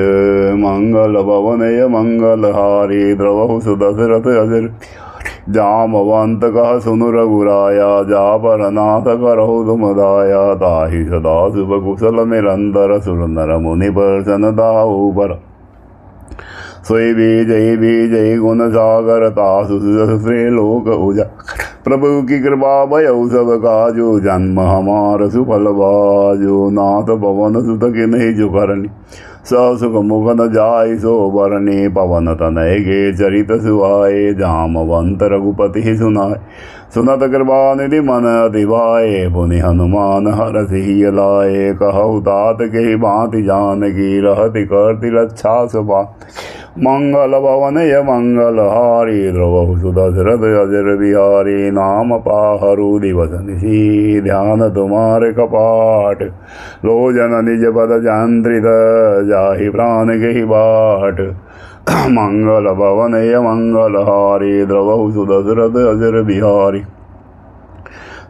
मंगल भवनय मंगलहारी द्रवहु सुदशरथ अजर। जामवंत कह सुनु रघुराया जा पर नाथ करहु तुम दाया। ताहि सदा शुभ कुशल निरंतर सुरनर मुनि प्रसन्न दाऊ पर। सोई विजय गुण सागर तासु श्री लोक उजागर। प्रभु की कृपा भयउ सब काजो जन्म हमार सुफल बाजो। नाथ पवन सुत के नहीं जो करनी सुख मुख न जाय सो बरनी। पवन तनय के चरित सुहाए जामवंत रघुपति सुनाए। सुनत कृपा निधि मन अतिभाए पुनि हनुमान हरषि लाए। कहु तात के भांति जानकी रहति करति रक्षा सुबा। मंगल भवनय मंगलहारी द्रवहु सुदशरथ अजर बिहारी। नाम पाहरु दिवस निशि ध्यान तुम्हारे कपाट। लोजन निज पद जंत्रित जाहि प्राण गेहि बाट। मंगल भवनय मंगलहारी द्रवहु सुदशरथ अजर बिहारी।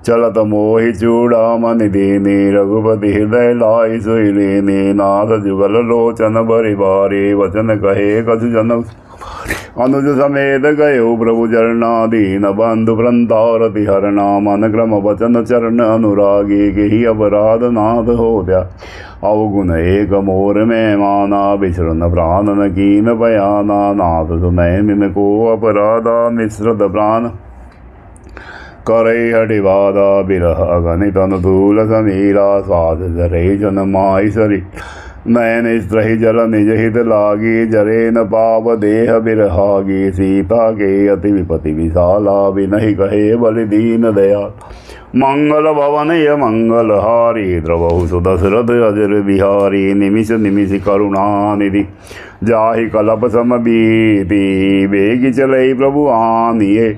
चलत मोहि चूड़ामणि दीनी रघुपति हृदय लाई सोई लीनी। नाथ जुगल लोचन बरि बारी वचन कहे कछु जन। अनुज समेत गयो प्रभु चरणाधीन बंधु वृंदारति हरणा। मन क्रम वचन चरण अनुरागी गेहि अपराध नाथ हो त्या। अवगुण एक मोर में माना विचरण प्राण न कीन बयाना। नाथ सुनय निन को अपराधा मिश्रत प्राण। करई हटिवादा बिरह अगणित अनुधूल समीरा। स्वाद जरे जन माई सरी नयन स्त्रहि जल निज हित लागी। जरे न पाव देह बिरहागी। सीता के अति विपति विशाला बिनहि कहे बलि दीन दयाल। मंगल भवनय मंगलहारी द्रवहु सुदशरथ अजर बिहारी। निमिष निमिष करुणा निधि जाहि कलप सम बीती। बेगी चलई प्रभु आनिए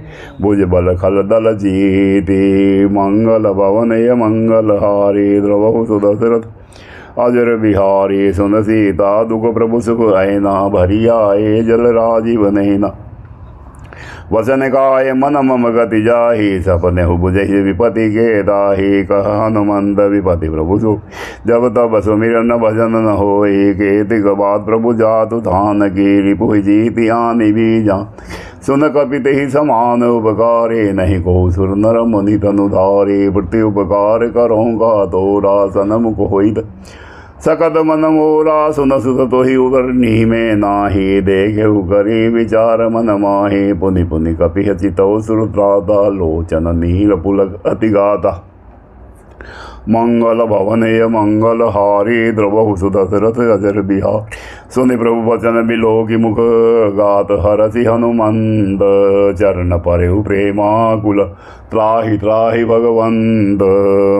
भुज बल खल दल जीती। मंगल भवनय मंगलहारी द्रवहु सुदशरथ अजर बिहारी। सुन सीता दुख प्रभु सुख ऐना भरी आए जल राजीव नैना। वसन काय मन मम गति जाहि सपने बुझहि विपति के दाहि। कह हनुमंत विपति प्रभु सु जब तब सुमिरन भजन न होई। केतिक बात प्रभु जातु धान की रिपु जीति आनि बीजा। सुन कपित ही समान उपकारे नहीं को सुर नर मुनि तनुधारी। प्रति उपकार करूँगा तोरा सनमुख होइत। सकत मन मोरा सुन सुत तो ही उगरनी में नाही। देखे उगरी विचार मन माहे। पुनि पुनि कपि चितौ सुरत्राता लोचन नीर पुलक अति गाता। मंगल भवनय मंगलहारी द्रवहु सुदशरथ अजर बिहार। सुनि प्रभु वचन बिलोकि मुख गात हरसि हनुमंत। चरण परेउ प्रेमाकुल त्राहि त्राहि भगवंत।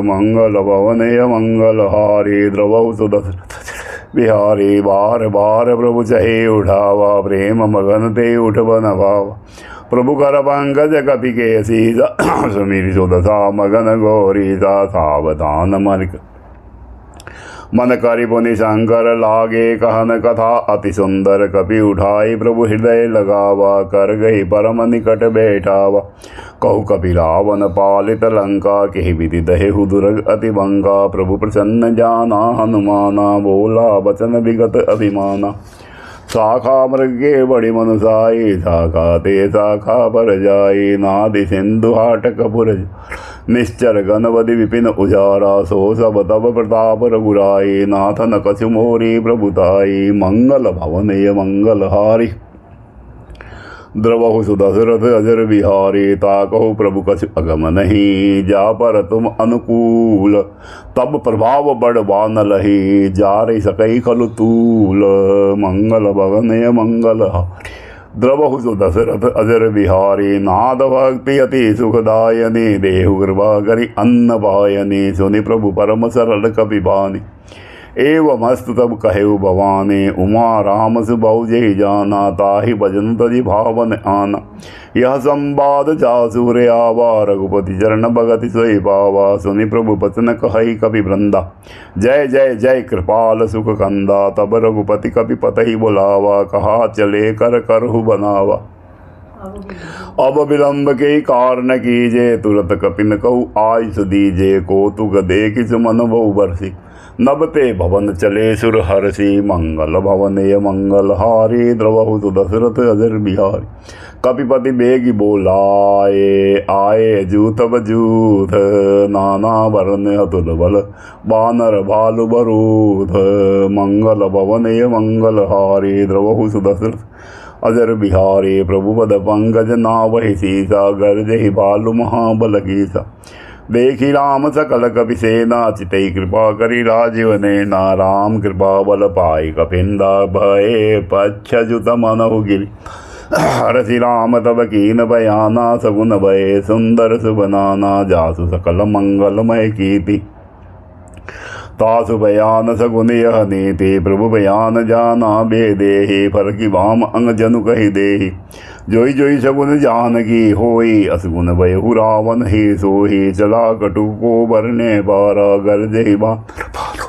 मंगल भवनय मंगलहारी द्रवहु सुदशरथ बिहारी। बार बार प्रभु चहे उठावा प्रेम मगन ते उठ बन भावा। प्रभु कर पंकज कपि के सीसा सुमिरि सुदशा मगन गौरीसा। सावधान मनिक मन करि पुनि शंकर लागे। कहन कथा अति सुंदर कपि उठाई प्रभु हृदय लगावा। कर गई परम निकट बैठावा। कहु कपि रावण पालित लंका। केहि विधि दहेहु दुर्ग अति बंका। प्रभु प्रसन्न जाना हनुमाना। बोला वचन विगत अभिमाना। शाखा मृगे बड़ी मनुसाई, शाखा ते शाखा पर जाई, नादि सिंधु हाटक पुर निश्चर गणपति विपिन उजारा, सो सब तब प्रताप रघुराई, नाथ न कछु मोरी प्रभुताई, मंगल भवनय मंगल हारी, द्रवहु सुदशरथ अजर बिहारी, ताकहु प्रभु कछु अगम नहीं, जा पर तुम अनुकूल, तब प्रभाव बढ़वा न लही, जा रही सकई खलु तूल, मंगल भवनय मंगल हारी, द्रवहु सुदशरथ अजर बिहारी, नाद भक्ति अति सुखदायनी, देहु कृपा करि अन्न पायनी, सुनि प्रभु परम सरल कपि बानी, एवं हस्त तब कहेउ भवानी, उमा राम सुबहु जहि जाना, ताहि भजन तजि भावन आना, यह संवाद जासुर आवा, रघुपति चरण भगति सोई पावा, सुनि प्रभु बचन कहई कपि वृंदा, जय जय जय कृपाल सुख कंदा, तब रघुपति कपि पतहि बुलावा, कहा चले कर करहु बनावा, अब विलंब के कारण कीजे, तुरत कपिन कहु आयुष दीजे, कौतुक देखि सुमन बहु बरसी, नबते भवन चले सुर हर्षि, मंगल भवनय मंगल हारी, द्रवहु सुदशरथ अजर बिहारी, कपिपति बेगी बोलाए, आए जूथ बजूथ, नाना वर्ण अतुल बल, बानर भालु बरूथ, मंगल भवनय मंगल हारी, द्रवहु सुदशरथ अजर बिहारी, प्रभु पद पंकज नावहि सीसा, गर्जहि भालु महाबल कीसा, देखी राम सकल कपि सेना, चितई कृपा करि राजीव नैना, राम कृपा बल पाई कपिंदा, भये पच्छजुत मनहु गिरि, हरसि राम तब कीन बयाना, सगुन भये सुंदर सुबनाना, जासु सकल मंगलमय कीर्ति, तासु बयान सगुन यह नीति, प्रभु बयान जाना बेदेहि, फर की वाम अंग जनु कहि देहि, जोई जोई सगुन जानकी होई, असगुन भयहु रावण ही सोही, चला कटु को बरने पारा, गर्जहि बाण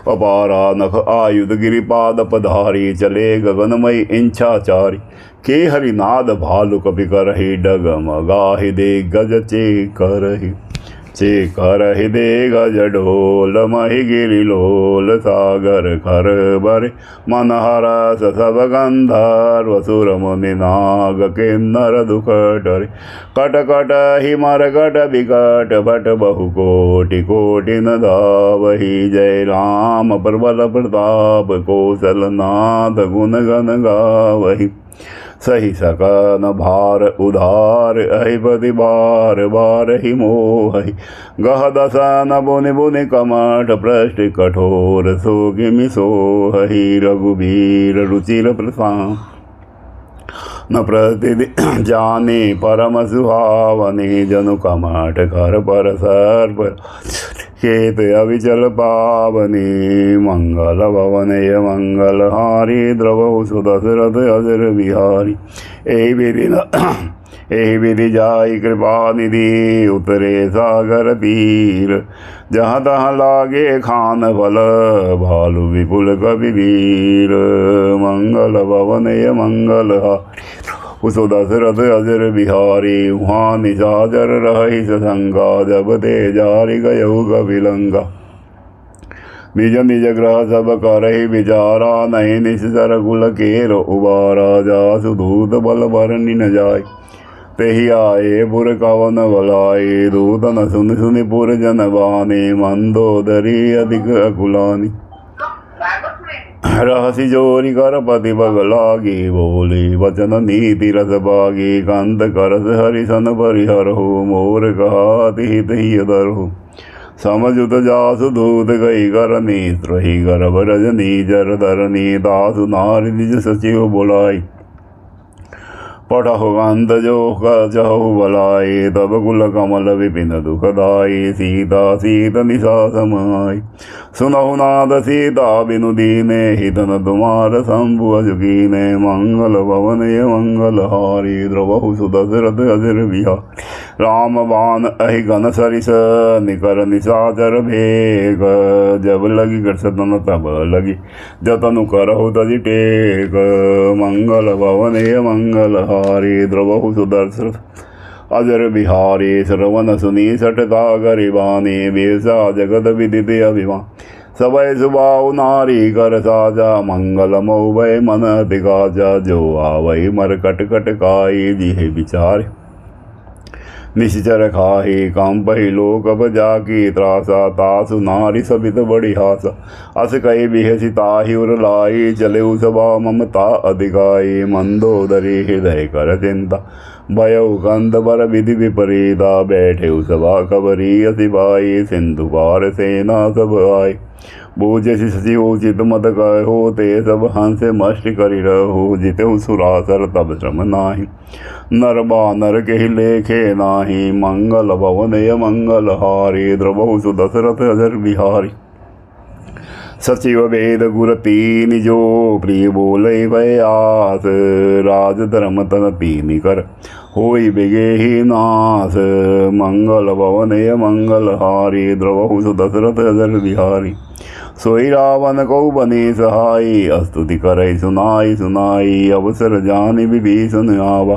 अपारा, नख आयुध गिरिपाद पधारी, चले गगनमयी इंछाचारी, के हरिनाद भालु कपि करहि, डगमगाहि दे गज चेकरहि, चेकरहि दे गज ढोल, महि गिरिलोल, सागर खर बर मन हरस सब गंधर्व, सुर मुनि नाग किन्नर दुख डरे, कट कट हि मरकट विकट, भट बहु कोटि कोटि न धावहि, जय राम प्रबल प्रताप, कौशल नाथ गुण गण गावहि, सही सकन भार उधार, अहिपति बार बार ही मोहि, गह दसन बुनि बुनि कमठ, पृष्ठ कठोर सोगिमि सोहि, रघुबीर रुचिर प्रसाद, न प्रति जाने परम सुहावनी, जनु कमठ कर पर सर्प, खेत अविचल पावनी, मंगल भवनय मंगल हारी, द्रवहु सुदशरथ अजर बिहारी, एहि विधि जाई कृपा निधि, उतरे सागर तीर, जहाँ तहाँ लागे खान फल, भालु विपुल कपि वीर, मंगल भवनय मंगल हारी, सुदशरथ अजर बिहारी, वहाँ निशाचर रहि ससंगा, जब ते जारि गयहु कपिलंगा, निज निज ग्रह सब करहि विचारा, नहीं निश्चर कुल केर उबारा, जासु दूत बल बरनि न जाय, तेहि आए पुर कवन बलाई, दूत न सुनि सुनि पुर जन बानी, मंदोदरी अधिक अकुलानी, रहसी जोरी कर पति बग लागी, बोली वचन नीति रस बागी, कंत करस हरिसन परिहरहु, मोर कहा तिहि तहि अदरहु, समझुत जासु दूत गई करनी, त्रही गर्भ रजनी जर धरनी, दासु नारि निज सचिव बुलाई, पठहु गंध जो कहु बलाई, तब कुल कमल विपिन दुखदाई, सीता सीत निशा समाई, सुनहु नाद सीता बिनु दीने, हितन तुम्हार शंभु अजुकीने, मंगल भवनय मंगल हारी, द्रवहु सुदशरथ अजर बिहारी, राम बाण अहि घन सरिस, निकर निशाचर भेग, जब लगी कृष्ण तब लगी, जतनु करहु तजि टेक, मंगल भवनय मंगल हारी, द्रवहु सुदशरथ अजर बिहारी, श्रवण सुनी सठता गरिबानी, बेसा जगत विदित अभिमान, सबय सुभाव नारी कर साजा, मंगल मऊ भय मन अति काजा। जो आवै मरकट कट काई, जिहे विचार निश्चर खाही। कंपहि लोक जाकी त्रासा, तासु नारी सबित बड़ी हासा। अस कही बिहसी ताहि उर लाई, चले सभा ममता अधिकाई। मंदोदरी हृदय कर चिंता, भयउ कंद बर विधि विपरीता। बैठे सभा कबरी असिबाई, सिंधु पार सेना सब आई। बूझे सचिव चित मत कहो, ते सब हंस मष्ट करि रहो। जिते सुरासर तब श्रम नाही, नर बानर के लेखे नाही। मंगल भवन य मंगल हारी, द्रवहु सुदशरथ अजर बिहारी। सचिव वेद गुर तीन, जो प्रिय बोले व्यास। राज धर्म तन तीन कर, होई बिगेहि नास। मंगल भवन य मंगल हारी, द्रवहु सुदशरथ अजर बिहारी। सोई रावण को बने सहाई, स्तुति करई सुनाई सुनाई। अवसर जानि विभीषण आवा,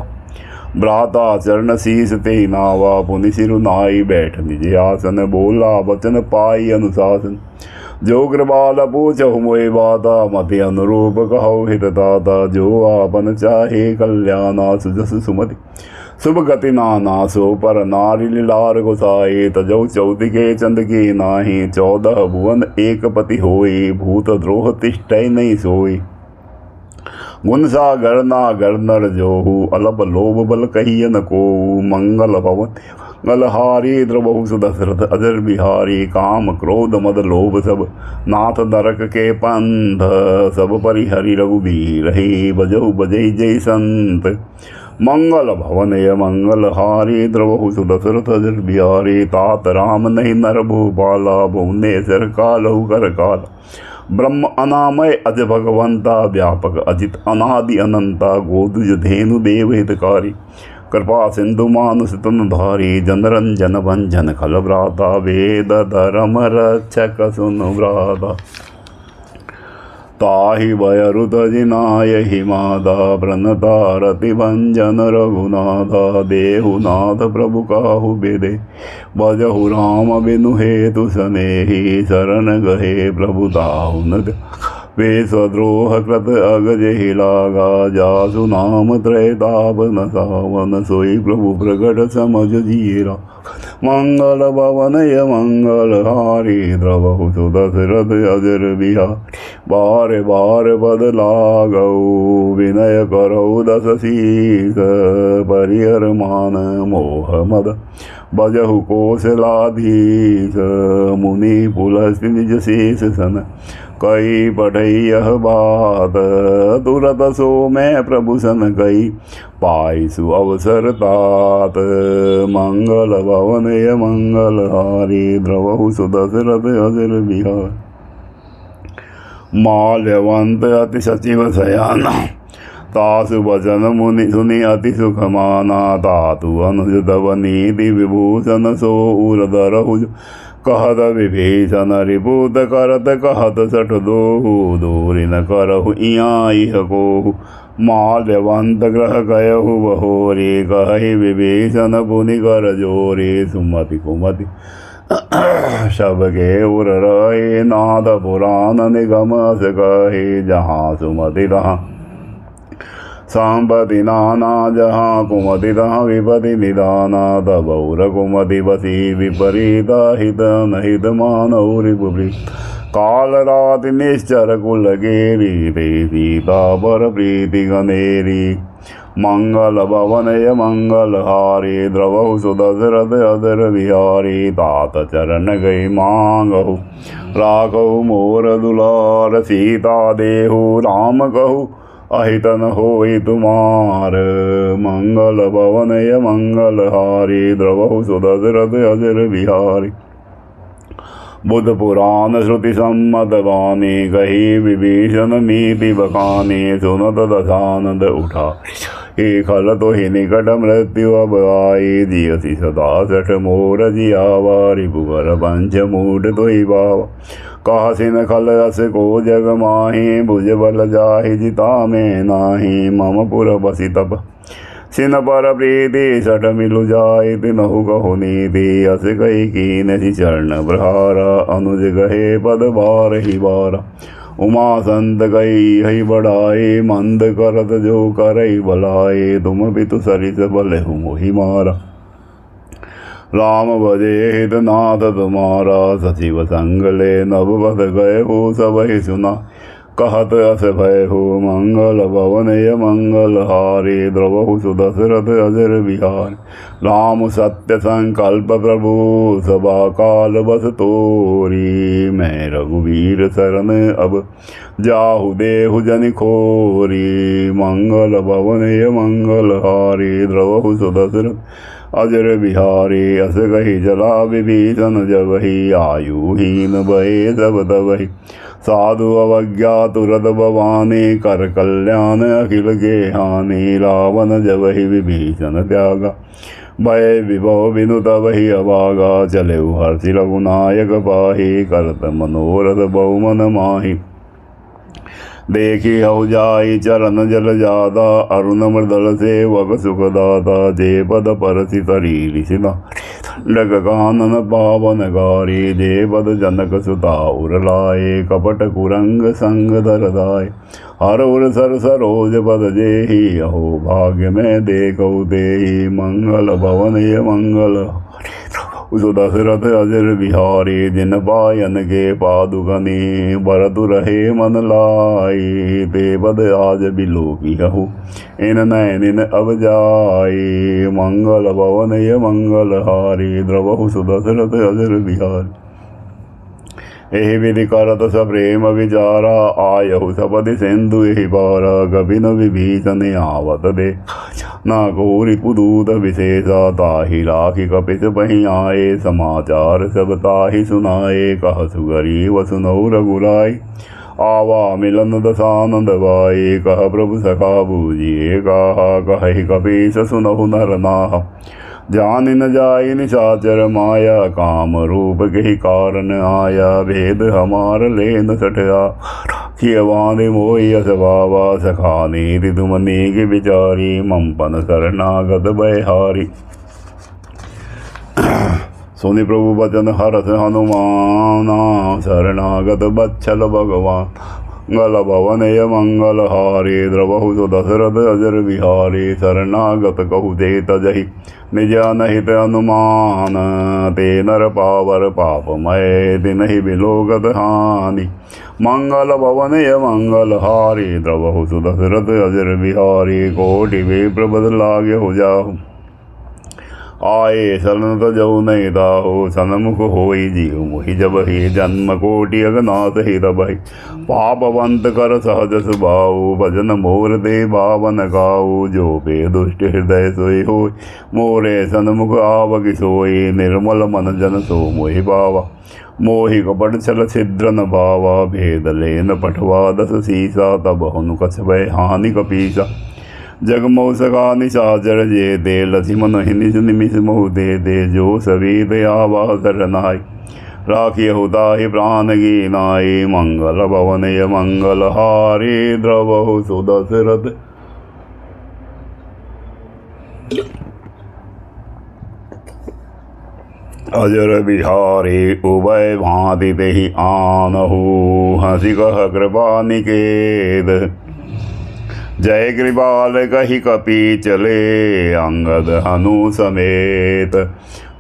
भ्राता चरण शीस ते नावा। पुनि सिरु नाई बैठ निज आसन, बोला वचन पाई अनुशासन। जो कृपाल पूछहु मोहि बाता, मति अनुरूप कहु हित दाता। जो आपन चाहे कल्याणा, सुजस सुमति शुभ गति नाना। सो पर नारी लीलार गोसाई, तजौ चौदिके चंद की नाही। 14 भुवन एक पति होई, भूत द्रोह तिष्ठै नहीं सोई। गुण सागर नागर नर जोहु, अलप लोभ बल कहियन कोउ। मंगल भवन मंगलहारी, द्रवहु सुदशरथ अजर बिहारी। काम क्रोध मद लोभ सब, नाथ नरक के पंथ। सब परिहरि रघुबीर रही, बजहु बजई जय संत। मंगल भवन य मंगल हारी, द्रवहु सुदशरथ अजर बिहारी। तात राम नहीं नर भूपाला, भुवनेश्वर कालहु कर काला। ब्रह्म अनामय अज भगवंता, व्यापक अजित अनादि अनंता। गोदुज धेनु देव हितकारी, कृपा सिंधु मानुष तन धारी। जनरंजन भंजन खल भ्राता, वेद धर्म रक्षक सुनु भ्राता। ताहि भयरुत जिनाय हिमादा, प्रणता रति भंजन रघुनाथा। देहुनाथ प्रभु काहु बेदे, भजहु राम बिनु हेतु सनेहि। शरण गहे प्रभु ताहु न वे, स्वद्रोह कृत अगजहि लागा। जासु नाम त्रैताप न सावन, सोई प्रभु प्रगट समझ जीरा। मंगल भवन य मंगल हारी, द्रवहु सुदशरथ अजर बिहारी। बार बार बद लागऊ, विनय करऊ दस शीस। परिहर मान मोह मद, बजहु कौशलाधीश। मुनि पुलस्त्य निज शेष सन, कई पढ़ई यह बात। तुरत सो मैं प्रभु सन कई, पाई सु अवसर तात। मंगल भवन य मंगल हारी, द्रवहु सुदशरथ अजर बिहारी। माल्यवंत अति सचिव शयाना, तासु वचन मुनि सुनि अति सुख माना। तातु अनुज तव नीति विभूषण, सो उर धरहु कहत विभीषण। रिपुत करत कहत सठ दोहु, दूरि न करहु इहाँ इह कोहु। माल्यवंत ग्रह गयहु बहोरी, कहि विभीषण पुनि कर जोरी। सुमति कुमति सबके उर रहे, नाथ पुराण निगम अस कहे। जहाँ सुमति तहाँ संपति नाना, जहाँ कुमति तहाँ विपति निदाना। तब उर कुमति बसी विपरीता, हित नहित मानौ रिपुप्री। काल राति निश्चर कुल गेरी, ते सीता पर प्रीति गनेरी। मंगल भवन य मंगल हारी, द्रवहु सुदशरथ अजर बिहारी। तात चरण गई मांगहु, राखहु मोर दुलार। सीता देहु राम कहु, अहितन होई तुमार। मंगल भवन य मंगल हारी, द्रवहु सुदशरथ अजर बिहारी। बुध पुराण श्रुति सम्मत वाणी, कही विभीषण नीति बखानी। सुनत दशानंद उठा, हे खल तो ही निकट मृत्यु अब आई। जियसी सदा सठ मोर जियावा, रिपुवर पंच मूढ़ तो ही बावा। कहसिन खल रस को जग माही, भुज बल जाहि जिता में नाही। मम पुर बसी तप सिन पर प्रीति सठ मिलु जाय तिनहु कहो नीति अस कही कीन चरण प्रहारा अनुज गहे पद बार ही बारा उमा संत गई हई बढ़ाए मंद करत जो करई भलाए तुम पितु सरिस बलहु मोहि मारा राम भजे हित नाथ तुम्हारा सचिव संग ले नभ बस गए हो सब ही सुना कहत अस भय हो मंगल भवन य मंगल हारे द्रवहु सुदशरथ अजर बिहार राम सत्य संकल्प प्रभु सभा काल बस तोरी मैं रघुवीर शरण अब जाहु देहु जन खोरी मंगल भवन य मंगल हारे द्रवहु सुदशरथ अजर बिहारी अस कही जला विभीषण जबहि आयुहीन भये सब तबहि साधु अवज्ञा तुरत भवानी कर कल्याण अखिल के हानि रावण जबहि विभीषण त्यागा भय विभव बिनु तबहि अभागा चले हर्षि रघुनायक पाहि करत मनोरथ बहुमन माहि देखी हऊ जाई चरण जल जादा अरुण मृदल सेवक सुखदाता जे पद परसि तरी सिना डग कानन पावन गारी जे पद जनक सुता उर लाए कपट कुरंग संग धर दाय हर उर सर सरोज पद जेहि अहो भाग्य में देखौ देहि मंगल भवन ये मंगल सुदशरथ अजर बिहारी जिन पायन के पादुकनी बरतु रहे मन लाई ते पद आज बिलोकी हूँ इन नैनिन अब जाई मंगल भवन य मंगल हारी द्रवहु सुदशरथ अजर बिहारी एहि विधि करत सप्रेम विचारा आयहु सपदि सिंधु एहि पारा कपिन विभीषण आवत दे ना कोरि पुदूत विशेषा ताहि राखी कपिस पहि आए समाचार सब ताहि सुनाए कह सुगरीव सुनौ रघुराई आवा मिलन दसानंद बाई कह प्रभु सखा बूझिए कहा कहि कपीस सुनहु नर नाह जान न जाय निशाचर माया काम रूप के कारण आया भेद हमार ले न सठया खियवादे मोहि असभावा सखा नीति तुम नीक विचारी ममपन शरणागत भयहारी सुनि प्रभु वचन हरस हनुमाना शरणागत बच्छल भगवान मंगल भवन य मंगल हारे द्रवहु सुदशरथ अजर बिहारी शरणागत कहु दे तजहि निज अनहित अनुमान ते नर पावर पापमय तिनहि बिलोकत हानि मंगल भवन य मंगल हारी द्रवहु सुदशरथ अजर बिहारी कोटि विप्र बद लागे हो जाहु आए शरण तजहु नहीं दाहो सन्मुख होई जीव मोहि जब ही जन्म कोटि अगनाथ ही तबहि पापवंत कर सहज सुभाऊ भजन मोर दे भावन गाऊ जो बे दुष्ट हृदय सोई होई मोरे सन्मुख आवकि सोई निर्मल मन जन सो मोहि पावा मोहि कपट छल छिद्र न भावा भेद लेन पठवा दस सीसा तब हनु कछ भय हानि कपीसा जग मोह सका निशाचर जे दे लक्ष्मण निज निमिष मोह दे दे जो सवीत आवा सरनाई राखी होता ही प्राण की नाई मंगल भवन य मंगल हारी द्रवहु सुदशरथ अजर बिहारी उभय भांति तेहि आनहु हंसी कह कृपा निकेत जय कृपाल कहि कपि चले अंगद हनु समेत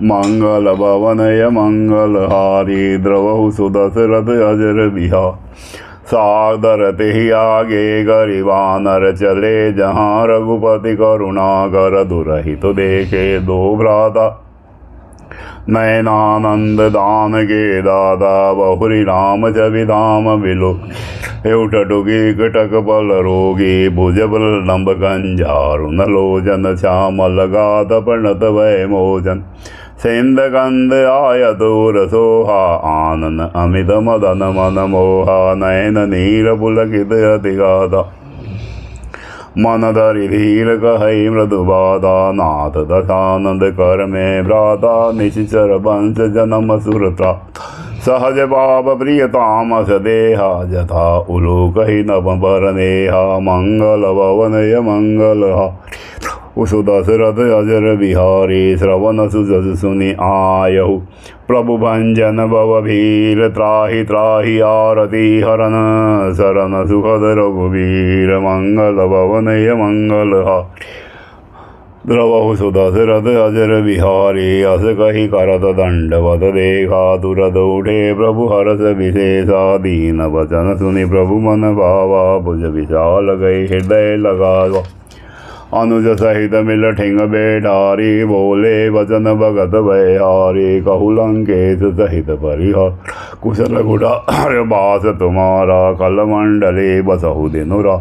मंगल भवन य मंगल हारी द्रवहु सुदशरथ अजर बिहार सादर तेहि आगे गरिबानर चले जहाँ रघुपति करुणा कर दुरहित देखे दो भ्राता नयनानंद दान के दादा बहुरी राम छवि धाम बिलो हेउटुकी कटक पल रोगी भुजबल लंब कंजारुन लोचन श्यामल गात प्रणत भय मोचन सिंध गंध आयतुर सोहा आनन अमित मदन मन मोहा नयन नीर पुलकित अतिगाधा मन धरि धीर कहई मृदु बाधा नाथ दशानंद कर में भ्राता निशिचर वंश जन्म सुरता सहज भाव प्रिय तामस देहा जथा उलू कही नभ पर नेहा मंगल भवन य मंगल उस दशरथ अजर बिहारी श्रवण सुजस सुनि आयहु। प्रभु भंजन भव भीर त्राहि त्राहि आरती हरन शरण सुखद रघुवीर मंगल भवनय मंगल द्रवहु सुदशरथ अजर बिहारी अस कही करत दंडवत देखा तुरत उठे प्रभु हरष विशेषा दीन वचन सुनि प्रभु मन भावा भुज विशाल गई हृदय लगावा अनुज सहित मिल ठिंग बैठारी बोले वचन भगत भयहारी कहु लंकेश सहित परिहार कुशल गुढ़ार बास तुम्हारा कल मंडले बसहु दिनुरा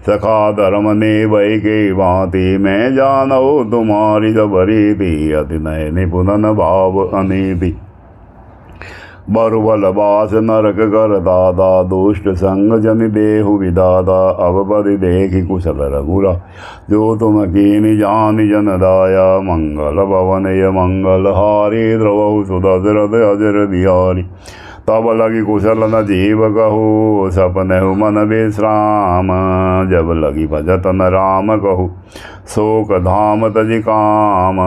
सखा धर्म ने वही के भांति मैं जानो तुम्हारी सबरी थी अति नय निपुणन भाव अनिधि बरुबल बास नरक कर दादा दुष्ट संग जन देहु विदादा अब परि देखि कुशल रघुरा जो तुम कीनि जानि जन दाया मंगल भवन य मंगल हारी द्रवहु सुदशरथ अजर बिहारी तब लगी कुशल न जीव कहु सपनहु मन विश्राम जब लगी भजत न राम कहु शोक धाम तजि काम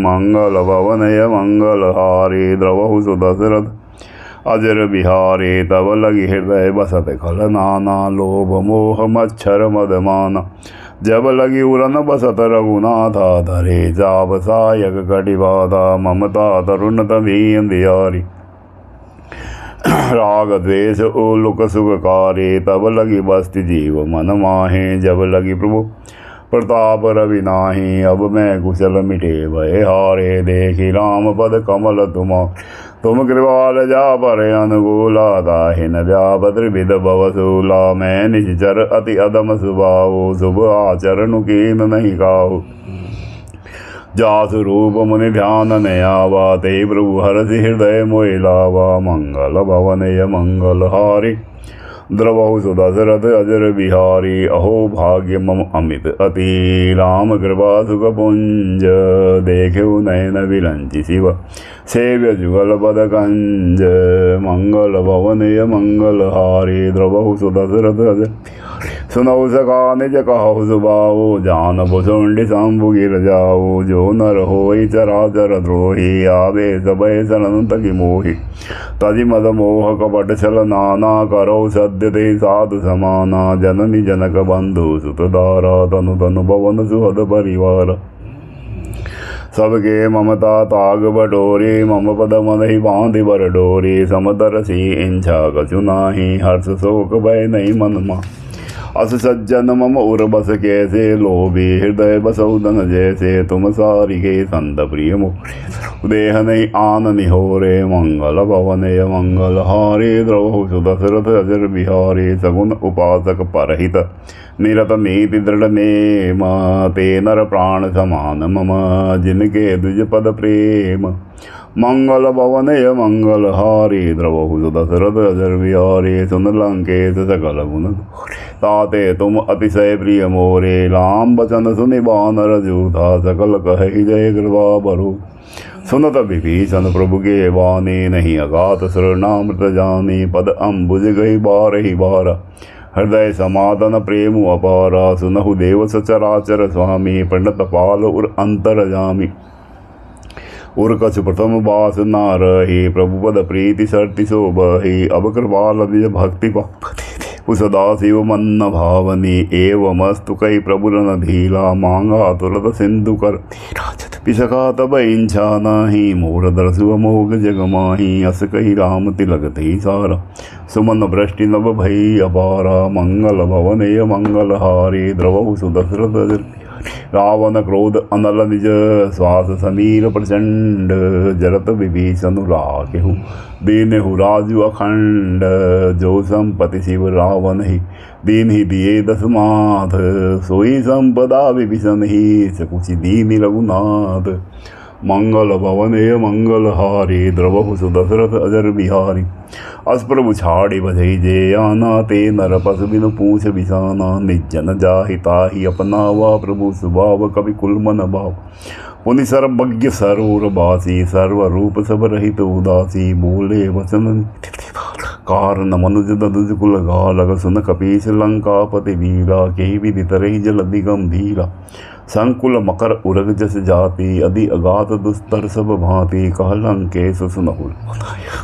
मंगल भवन य मंगल हारी द्रवहु सुदशरथ अजर बिहारी तब लगी हृदय बसत खल नाना लोभ मोह मच्छर मदमाना जब लगी उरन बसत रघुनाथा धरे जाब सायक कटिबाधा ममता तरुण तभी अंधियारी राग द्वेष उलुक सुखकारी तब लगी बस्ती जीव मन माहे जब लगी प्रभु प्रताप रवि नाही अब मैं कुशल मिटे भय हारे देखी राम पद कमल तुम कृपाल जा पर अनुकूला दाहिन व्यापद्र विद भवसूला मैं निश्चर अति अदम सुभाव शुभ आचरण कीन नहीं काहु जासु रूप मुनि ध्यान ने आवा ते प्रभु हरसि हृदय मोहि लावा मंगल भवन य मंगल हारी द्रवहु सुदशरथ अजर बिहारी अहो भाग्य मम अमित अति राम कृपा सुख पुंज देखेउ नयन विरंचि शिव सेव्य जुगल पद कंज मंगल भवन य मंगल हारी द्रवहु सुदशरथ अजर सुनऊ सका निज कहु सुबाऊ जान भुसुंडि शंभु गिर जाऊ जो नर होई चराचर द्रोही आवे सबय शरण तकि मोहि तजि मद मोह कपट छल नाना करो सद्य ते साधु समाना जननी जनक बंधु सुत दारा तनु तनु भवन सुहद परिवार सबके ममता ताग बटोरी मम पद मन ही बांधि बर डोरी समदरसी इंछा कछु नाही हर्ष शोक भय नहीं मन मा अस सज्जन मम उर बस कैसे लोभी हृदय बसौ धन जैसे तुम सारी के संत प्रिय मुख देह नहीं आन निहोरे मंगल भवन य मंगल हारी द्रवहु सुदशरथ अजर बिहारी सगुन उपासक परहित निरत नीति दृढ़ नेम ते नर प्राण समान मम जिनके द्विज पद प्रेम मंगल भवन य मंगल हारी द्रवहु सुदशरथ अजर बिहारी सुन लंकेश सकल गुण ताते तुम अतिशय प्रिय मोरे राम बचन सुनि बानर जूथा सकल कहि जय कृपा बरु सुनत विभीषण प्रभु के वाणी नहीं अगात शरणामृत जानी पद अम्बुज गई बार ही बारा हृदय समादन प्रेम अपारा सुनहु देव सचराचर स्वामी पंडित पाल उर अंतर जामी उर कछ प्रथम बास नारही प्रभु पद प्रीति सर्ति शोभहि अब कृपाल निज भक्ति सदा शिव मन्न भावनी एवमस्तु कई प्रभुरन धीला मांगा तुरत सिंधु कर पिसका तब इंछा नाही मोर दरसु अमोघ जग माही अस कही राम तिलक ही सारा सुमन वृष्टि नभ भई अपारा मंगल भवन य मंगल हारी द्रवहु सुदशरथ रावण क्रोध अनल निज श्वास समीर प्रचंड जरत विभीषण राकेहु दीनेहु राजु अखंड जो संपति शिव रावण ही दीन ही दिए दसमाथ सोई संपदा विभीषण ही सकुचि दीनि रघुनाथ मंगल भवन य मंगल हारी द्रवहु सुदशरथ अजर बिहारी अस प्रभु छाड़ी बधई जे आना ते नर पस बिनु पूछ बिसाना निजन जाहि ताहि अपनावा प्रभु सुभाव कवि कुल मन भाव पुनि सर्वज्ञ सरोर बासी सर्व रूप सब रहित उदासी बोले वचन कारण मनुज ददुज कुल गालग सुन कपीश लंकापति वीरा के विदित रही जल दिगम धीरा संकुल मकर उरग जस जाति, अति अगात दुस्तर सब भांति, कहलंकेश सुनहुल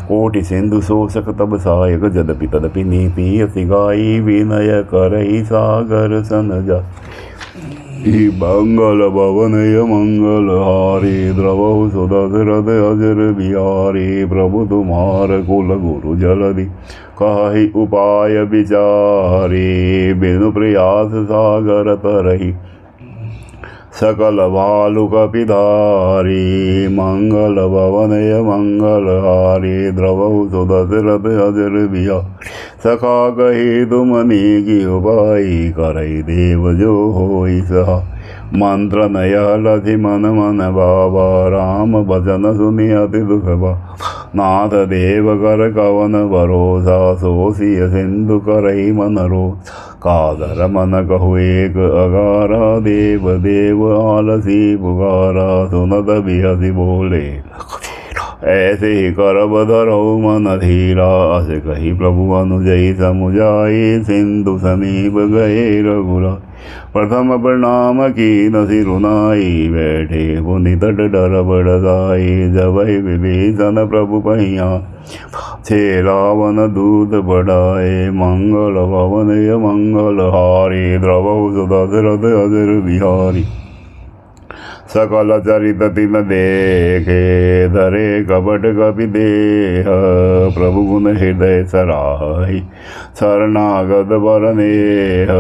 कोटि सिंधु शोषक तब सायक, जदपि तदपि नीति अति गाई, विनय करई सागर सन जा। मंगल भवनय मंगल हारी, द्रवहु सुदशरथ अजर बिहारी, प्रभु तुम्हार कुल गुरु जलधि, काहि उपाय विचारी, बिनु प्रयास सागर तरहि, सकल भालु कपिधारी। मंगल भवनय मंगल हारी, द्रवहु सुदशरथ अजर बिहारी, सखा कही तुमनी की उपाई, करई देव जो होई सहा। मंत्र नय लधि मन मन बाबा, राम भजन सुनि अति दुख बा। नाथ देव कर कवन भरोसा, सोसिय सिंधु करई मन रो। कादर मन कहु एक अगारा, देव देव आलसी पुकारा, सुनत बिहसी बोले ऐसे ही करब धरऊ मन धीरा। अस कही प्रभु अनुजई समुझाई, सिंधु समीप गए रघुरा। प्रथम प्रणाम की न सिरुनाई, बैठे पुनि तट डर बड़साई। जब विभीषण प्रभु पहिया, छे रावण दूत बढ़ाए। मंगल भवनय मंगल हारी, द्रवहु सुदशरथ अजर बिहारी। सकल चरित तिन देखे, धरे कपट कपि देह। प्रभु गुण हृदय सराहि, शरणागत बरनेह।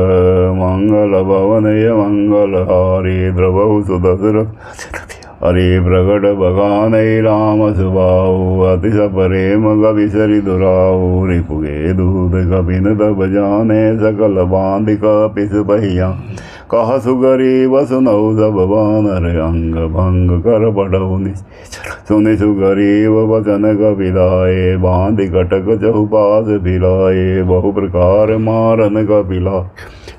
मंगल भवनय मंगल हारी, द्रवहु सुदशरथ अरे प्रगट बगानई राम सुबाहु। अतिश प्रेम कपिसरि दुराहु, रिपुगे दूत कपिन तब जाने। सकल बांधि कपिस पहिया, कह सुगरीव सुनऊ सब बानर। अंग भंग कर पढ़ऊ निश्चर, सुनि सुगरीव वचन कपिलाए। बांधि कटक चहुपास फिराए, बहु प्रकार मारन कपिला।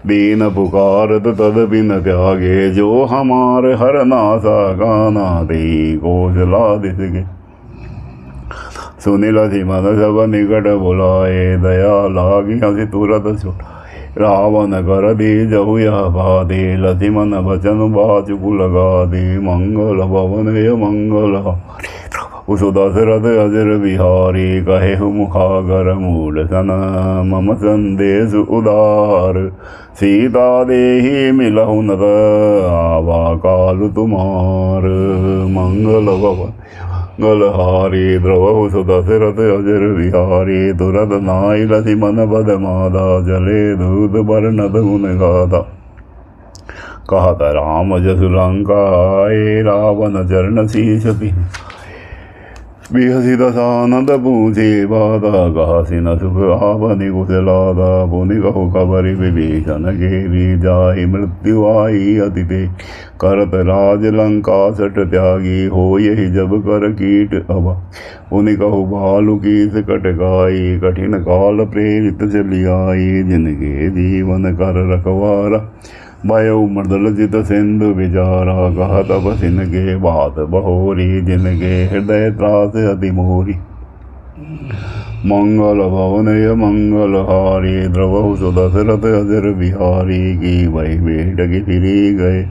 दीन पुकारत तद बिन त्यागे, जो हमारे हर नासा गाना दे। कौशला दिसगे सुनिल मन सब निकट बुलाए, दया लागी हंसी तुरत छुटाए। रावण कर दी जहु यह बाधे, लक्ष्मण बचन बाचुकु लगा दे। मंगल भवनय मंगल हारी, सुदशरथ अजर बिहारी। कहे मुखागर मूढ़ सन, मम संदेश उदार। सीता देहि मिलहु नत, आवा काल तुम्हार। मंगल भवन मंगल हारी, द्रवहु सुदशरथ अजर बिहारी। तुरत नाई लक्ष्मण पद मादा, जले दूत बरनत गुण गाथा। कहत राम जसु लंका आए, रावण चरण शीश तिन्ह। बिहसी दशानंद पूछे बाधा, कहासी न सुख आपनि कुशलादा। पुनि कहु खबरि विभीषण घेरी, जाहि मृत्यु आई अति तेज। करत राज लंका सट त्यागी, हो यही जब कर कीट अबा। पुनि कहु भालु कीस कटकाई, कठिन काल प्रेरित चली आई। जिनके जीवन कर रखवारा, भयो मर्दल जित सिंधु विचारा। कहा तब सिन के बात बहोरी, जिनके हृदय त्रास अति मोरी। मंगल भवनय मंगल हारी, द्रवहु सुदशरथ अजर बिहारी। की वही बेट की फिरी गए,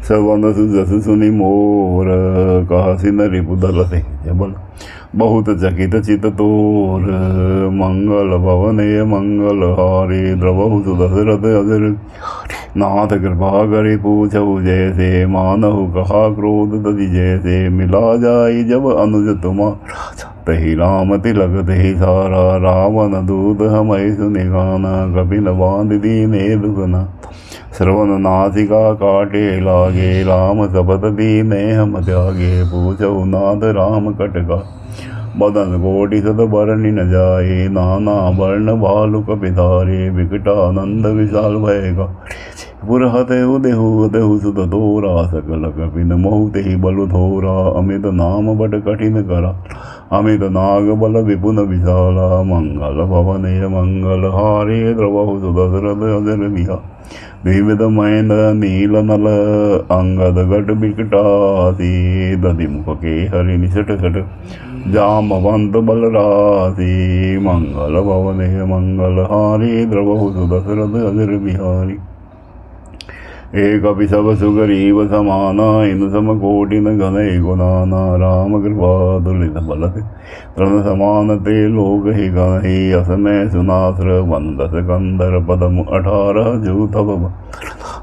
सवन सुजस सुनि मोर। कहा सिन रिपुदल से बल, बहुत चकित चित तोर। मंगल भवनय मंगल हारी, द्रवहु सुदशरथ अजर। नाथ कृपा करि पूछऊ जैसे, मानहु कहा क्रोध तदि जैसे। मिला जाई जब अनुज तुम्हारा, तहि राम तिलक तहि सारा। रावण दूत हमहि सुनि गाना, कपिन बांध दीने दुगना। श्रवण नासिका काटे लागे, राम शपथ दीने हम त्यागे। पूछऊ नाथ राम कटका, बदन कोटि सत बरनि न जाए। नाना वर्ण भालु कपिधारे, विकटानंद विशाल भयगा। पुरहत उदेहु देहु सुत तोरा, सकल कपिन मोहु तेहि बलु थोरा। अमित नाम बट कठिन करा, अमित नाग बल विपुन विशाला। मंगल भवनय मंगल हारी, द्रवहु सुदशरथ अजर बिहारी। विविध महेंद्र नील नल, अंगद गट बिकटासी। दधि मुख के हरि निसट सट, जामवंत बलरासी। मंगल भवनय मंगल हारी, द्रवहु सुदशरथ अजर बिहारी। एक अपि सब सुगरीव समाना इन सम कोटि न घन गुणाना राम कृपा दुलित बलते तृण समान ते लोक ही गहि असमय सुनास्र वंदस कंदर पदम 18 जो तब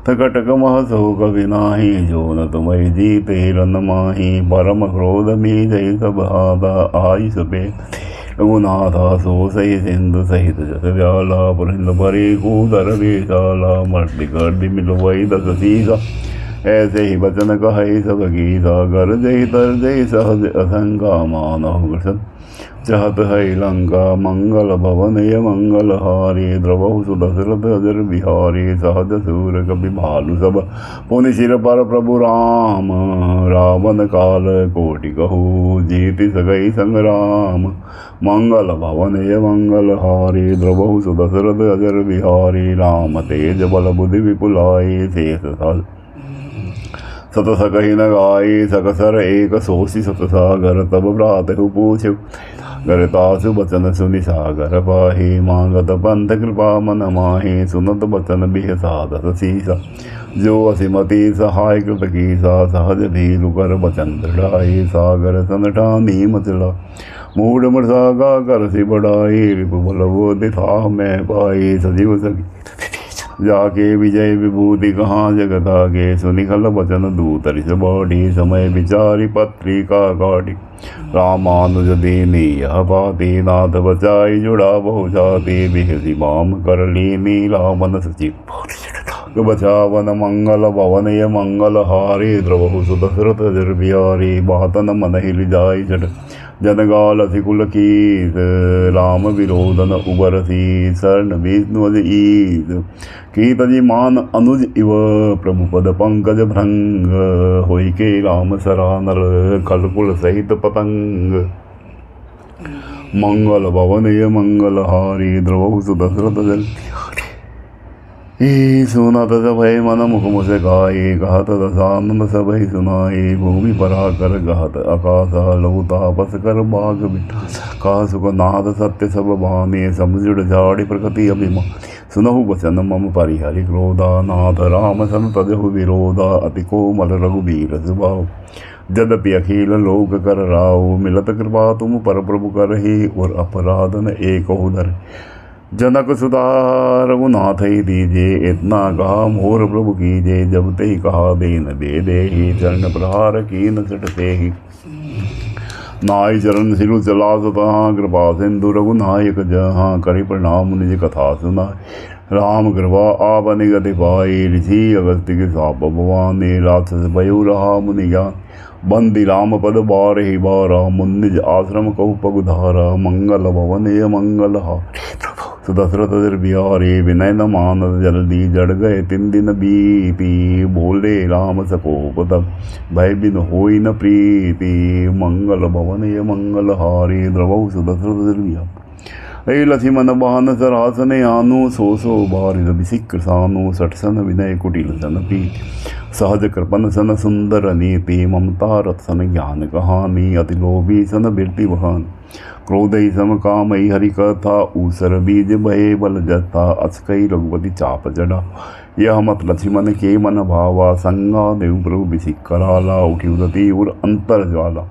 कटक मह शोक विनाही जो न तुमय जीते रन माही परम क्रोध मी जय सब हादा आई सपे रघुनाथा सो सही सिंधु सहित जस व्याला पुरिंद परे कूदर वेशाला मर्दि गर्दि मिलवई दस सीसा ऐसे ही वचन कहे सब गीता कर जय तर जय सहज असंगा मानव कृष्ण चाहत है लंका मंगल भवन ये मंगल हारी द्रवहु सुदशरथ अजर बिहारी सहज सूर कपि भालु सब पुनि सिर पर प्रभु राम रावण काल कोटि कहू जीति सकई संग्राम मंगल भवन ये मंगल हारी द्रवहु सुदशरथ अजर बिहारी राम तेज बल बुद्धि विपुलाई शेष साल सत सकहि न गाई सकसर एक सोसी सत सागर तब भ्रातु पूछ्यु गरतासु बचन सुनि सागर पाही मांगत पंथ कृपा मन माही सुनत बचन बिह साधत सीसा जो असिमति सहाय कृत कीसा सहज भीरु कर बचन दृढ़ाई सागर सन ठानी मचला मूढ़ मृषा कर सी बढ़ाई रिपु बल बोधि था मैं पाई सजीव सखी जाके विजय विभूति कहाँ जगत आगे सुनिखल बचन दूतरिस बाढ़ी समय विचारी पत्रिका काटी रामानुज दीनी यह पाती नाथ बचाई जुड़ा बहु जाति बिहसी माम कर लीनी रामन सचिव बचावन मंगल भवन ये मंगल हारी द्रवहु सुदशरथ जर बिहारी बातन मन हिल जाई चट जनगाल कुल कीत राम विरोधन उबरसी शरण विष्णु ईद कीत जी मान अनुज इव प्रभु पद पंकज भृंग होई के राम सरानर खलकुल सहित पतंग मंगल भवन ये मंगल हारी द्रवहु सुदशरथ जल सुनत सभय मन मुख मुझे गाये कहत दसानंद सभय सुनाये भूमि पराकर गहत आकाश लघु तापस कर बाग बिठा का सुख नाद सत्य सब भाने समुझ झाड़ी प्रकृति अभिमान सुनहु वचन मम परिहरि क्रोधा नाथ राम सन तजहु विरोधा अति कोमल रघुबीर सुभाव जदपि अखिल लोक कर राव मिलत कृपा तुम पर प्रभु करहि और अपराध न एक उधर जनक सुधा रघुनाथ ही दीजे इतना कहा मोर प्रभु कीजे जब ते कहा देन दे दे ही चरण प्रहार की न सटते ही नाई चरण सिरु चला तहाँ कृपा सिंधु रघुनायक जहाँ करि प्रणाम निज कथा सुना राम कृपा आप निगति पाई ऋषि अगस्त्य के साप भवानी राक्षस भयो रहा मुनि ज्ञान बंदी राम पद बार ही बारा मुनिज आश्रम कहु पगुधारा मंगल भवन ये मंगल हा सुदशरथ जर बिहारी विनय न मानस जल्दी जड़ गए 3 दिन बीती बोले राम सकोप तब भय बिन होई न प्रीति मंगल भवन ये मंगल हारी द्रवहु सुदशरथ जर बिहारी लक्ष्मण बहन सरासन आनु सो बारिद बिसिक्र सानु सठसन विनय कुटिल सन पी सहज कृपन सन सुंदर नीति ममता रथ सन ज्ञान कहानी अति लोभी सन बिरति बहान क्रोधई सम कामई हरि कथा ऊसर बीज भय बल जथा अचकई रघुपति चाप जड़ा यह मत लक्ष्मण के मन भावा संगा देव प्रभु बिसिक कराला उठी उदती उर अंतर ज्वाला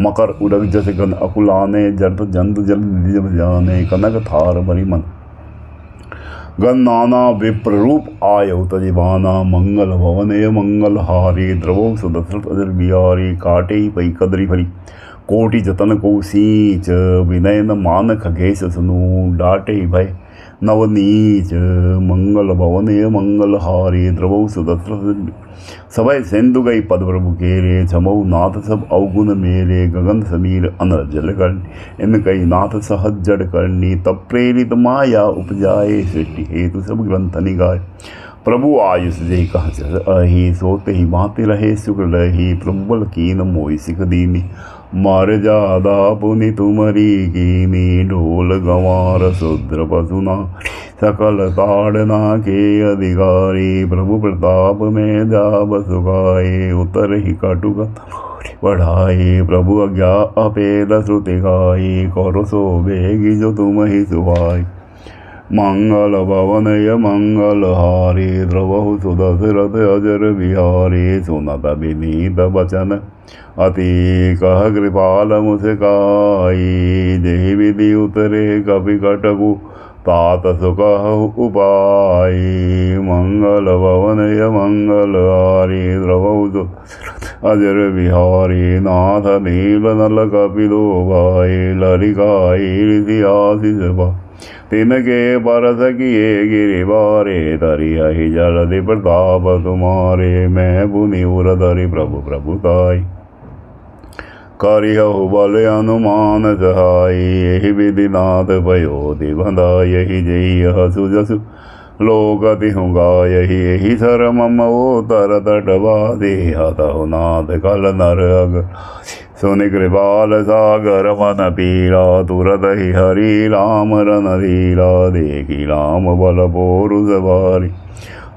मकर उड़क जस गन अकुलाने जट जंत जल निज जाने कनक थार भरी मन गन नाना विप्र रूप आयु तजिबाना मंगल भवन ये मंगल हारी द्रवो सुदशरथ अजर बिहारी काटे पई कदरी भरी कोटि जतन को सींच विनय न मान खगेश सुनु डाटे भय नवनीच मंगल भवन ये मंगल हारी द्रवौ सुदशरथ सभय सिंधु गई पद प्रभु केरे छमऊ नाथ सब अवगुण मेरे गगन समीर अनर जल करनी इन कई नाथ सहज जड़ करनी तब प्रेरित माया उपजाए सृष्टि हेतु सब ग्रंथ निगाय प्रभु आयुष जय कह अहि सोते ही भांति रहे शुक्र रही प्रभु बल कीन मोहि सिख दीनी मार जादा पुनि तुमरी कीनी ढोल गंवार शूद्र पशुना सकल ताड़ना के अधिकारी प्रभु प्रताप में जा बसुगाए उतर ही कटुक बढ़ाए प्रभु अज्ञा अपेद श्रुति गाई कौर सो बेगी जो तुम ही सुहाई मंगल भवनय मंगलहारी द्रवहु सुदशरथ अजर बिहारी सुनत विनीत बचन अति कह कृपाल मुस्काई जेहि विधि उतरे कपि कटकु तात सुकह उपाय मंगल भवनय मंगलहारी द्रवहु अजर बिहारी नाथ नील नल कपिलो भाई लरिकाई ऋषि आशीष भा तिनके बरस किए गिरिवारे तरिहि जलधि प्रताप तुम्हारे मैं पुनि उर धरि प्रभु प्रभुताई करिहु बल हनुमान सहाय यही विधि नाथ पयोधि बंधा यही जय सुजसु लोकति हुगा यही सर मम तर तटवादि हतहु नाथ कल नर अग सुनि कृपाल सागर मन पीरा तुरत ही हरि राम रन धीरा देखी राम बल पोरुष भारी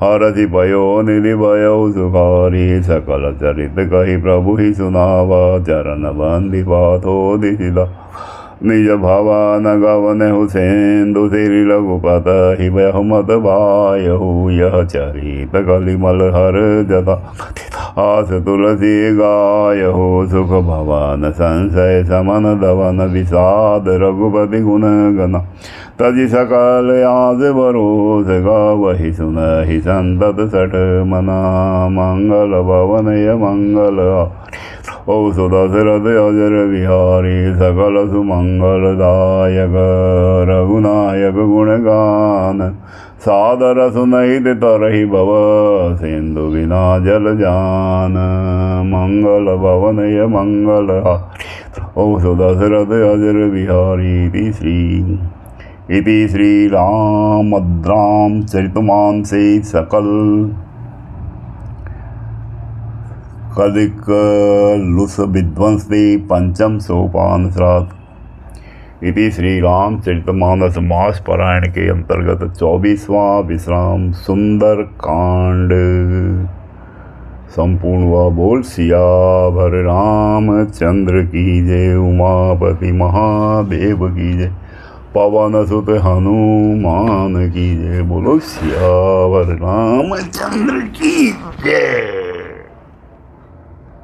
हरषि भयो निधि भयो सुखारी सकल चरित कही प्रभु ही सुनावा चरण बंदी पाथो दिशिदा निज भवन गवन हुसैन श्री रघुपत ही बहुमत भायहु यह चरित कलिमल हर जथा आस तुलसी गायहु सुख भवन संशय समन दवन विषाद रघुपति गुण गना तजि सकल आस भरोस गावहि सुनहि संतत सठ मना मंगल भवनय मंगल ओ सुदशरथ अजर बिहारी सकल सुमंगलदायक रघुनायक गुणगान सादर सुनहित तरहि भव सिंधु बिना जल जान मंगल भवनय मंगल ओ सुदशरथ अजर बिहारी इति श्री रामद्राम चरितमानसे सकल कलिक लुस विध्वंसे पंचम सोपान श्राद्ध। इति श्री रामचरितमानस मास पारायण के अंतर्गत 24वां विश्राम सुंदर कांड संपूर्ण हुआ। बोल सियावर रामचंद्र की जय, उमापति महादेव की जय, पवन सुत हनुमान की जय। बोलो सियावर रामचंद्र की जय।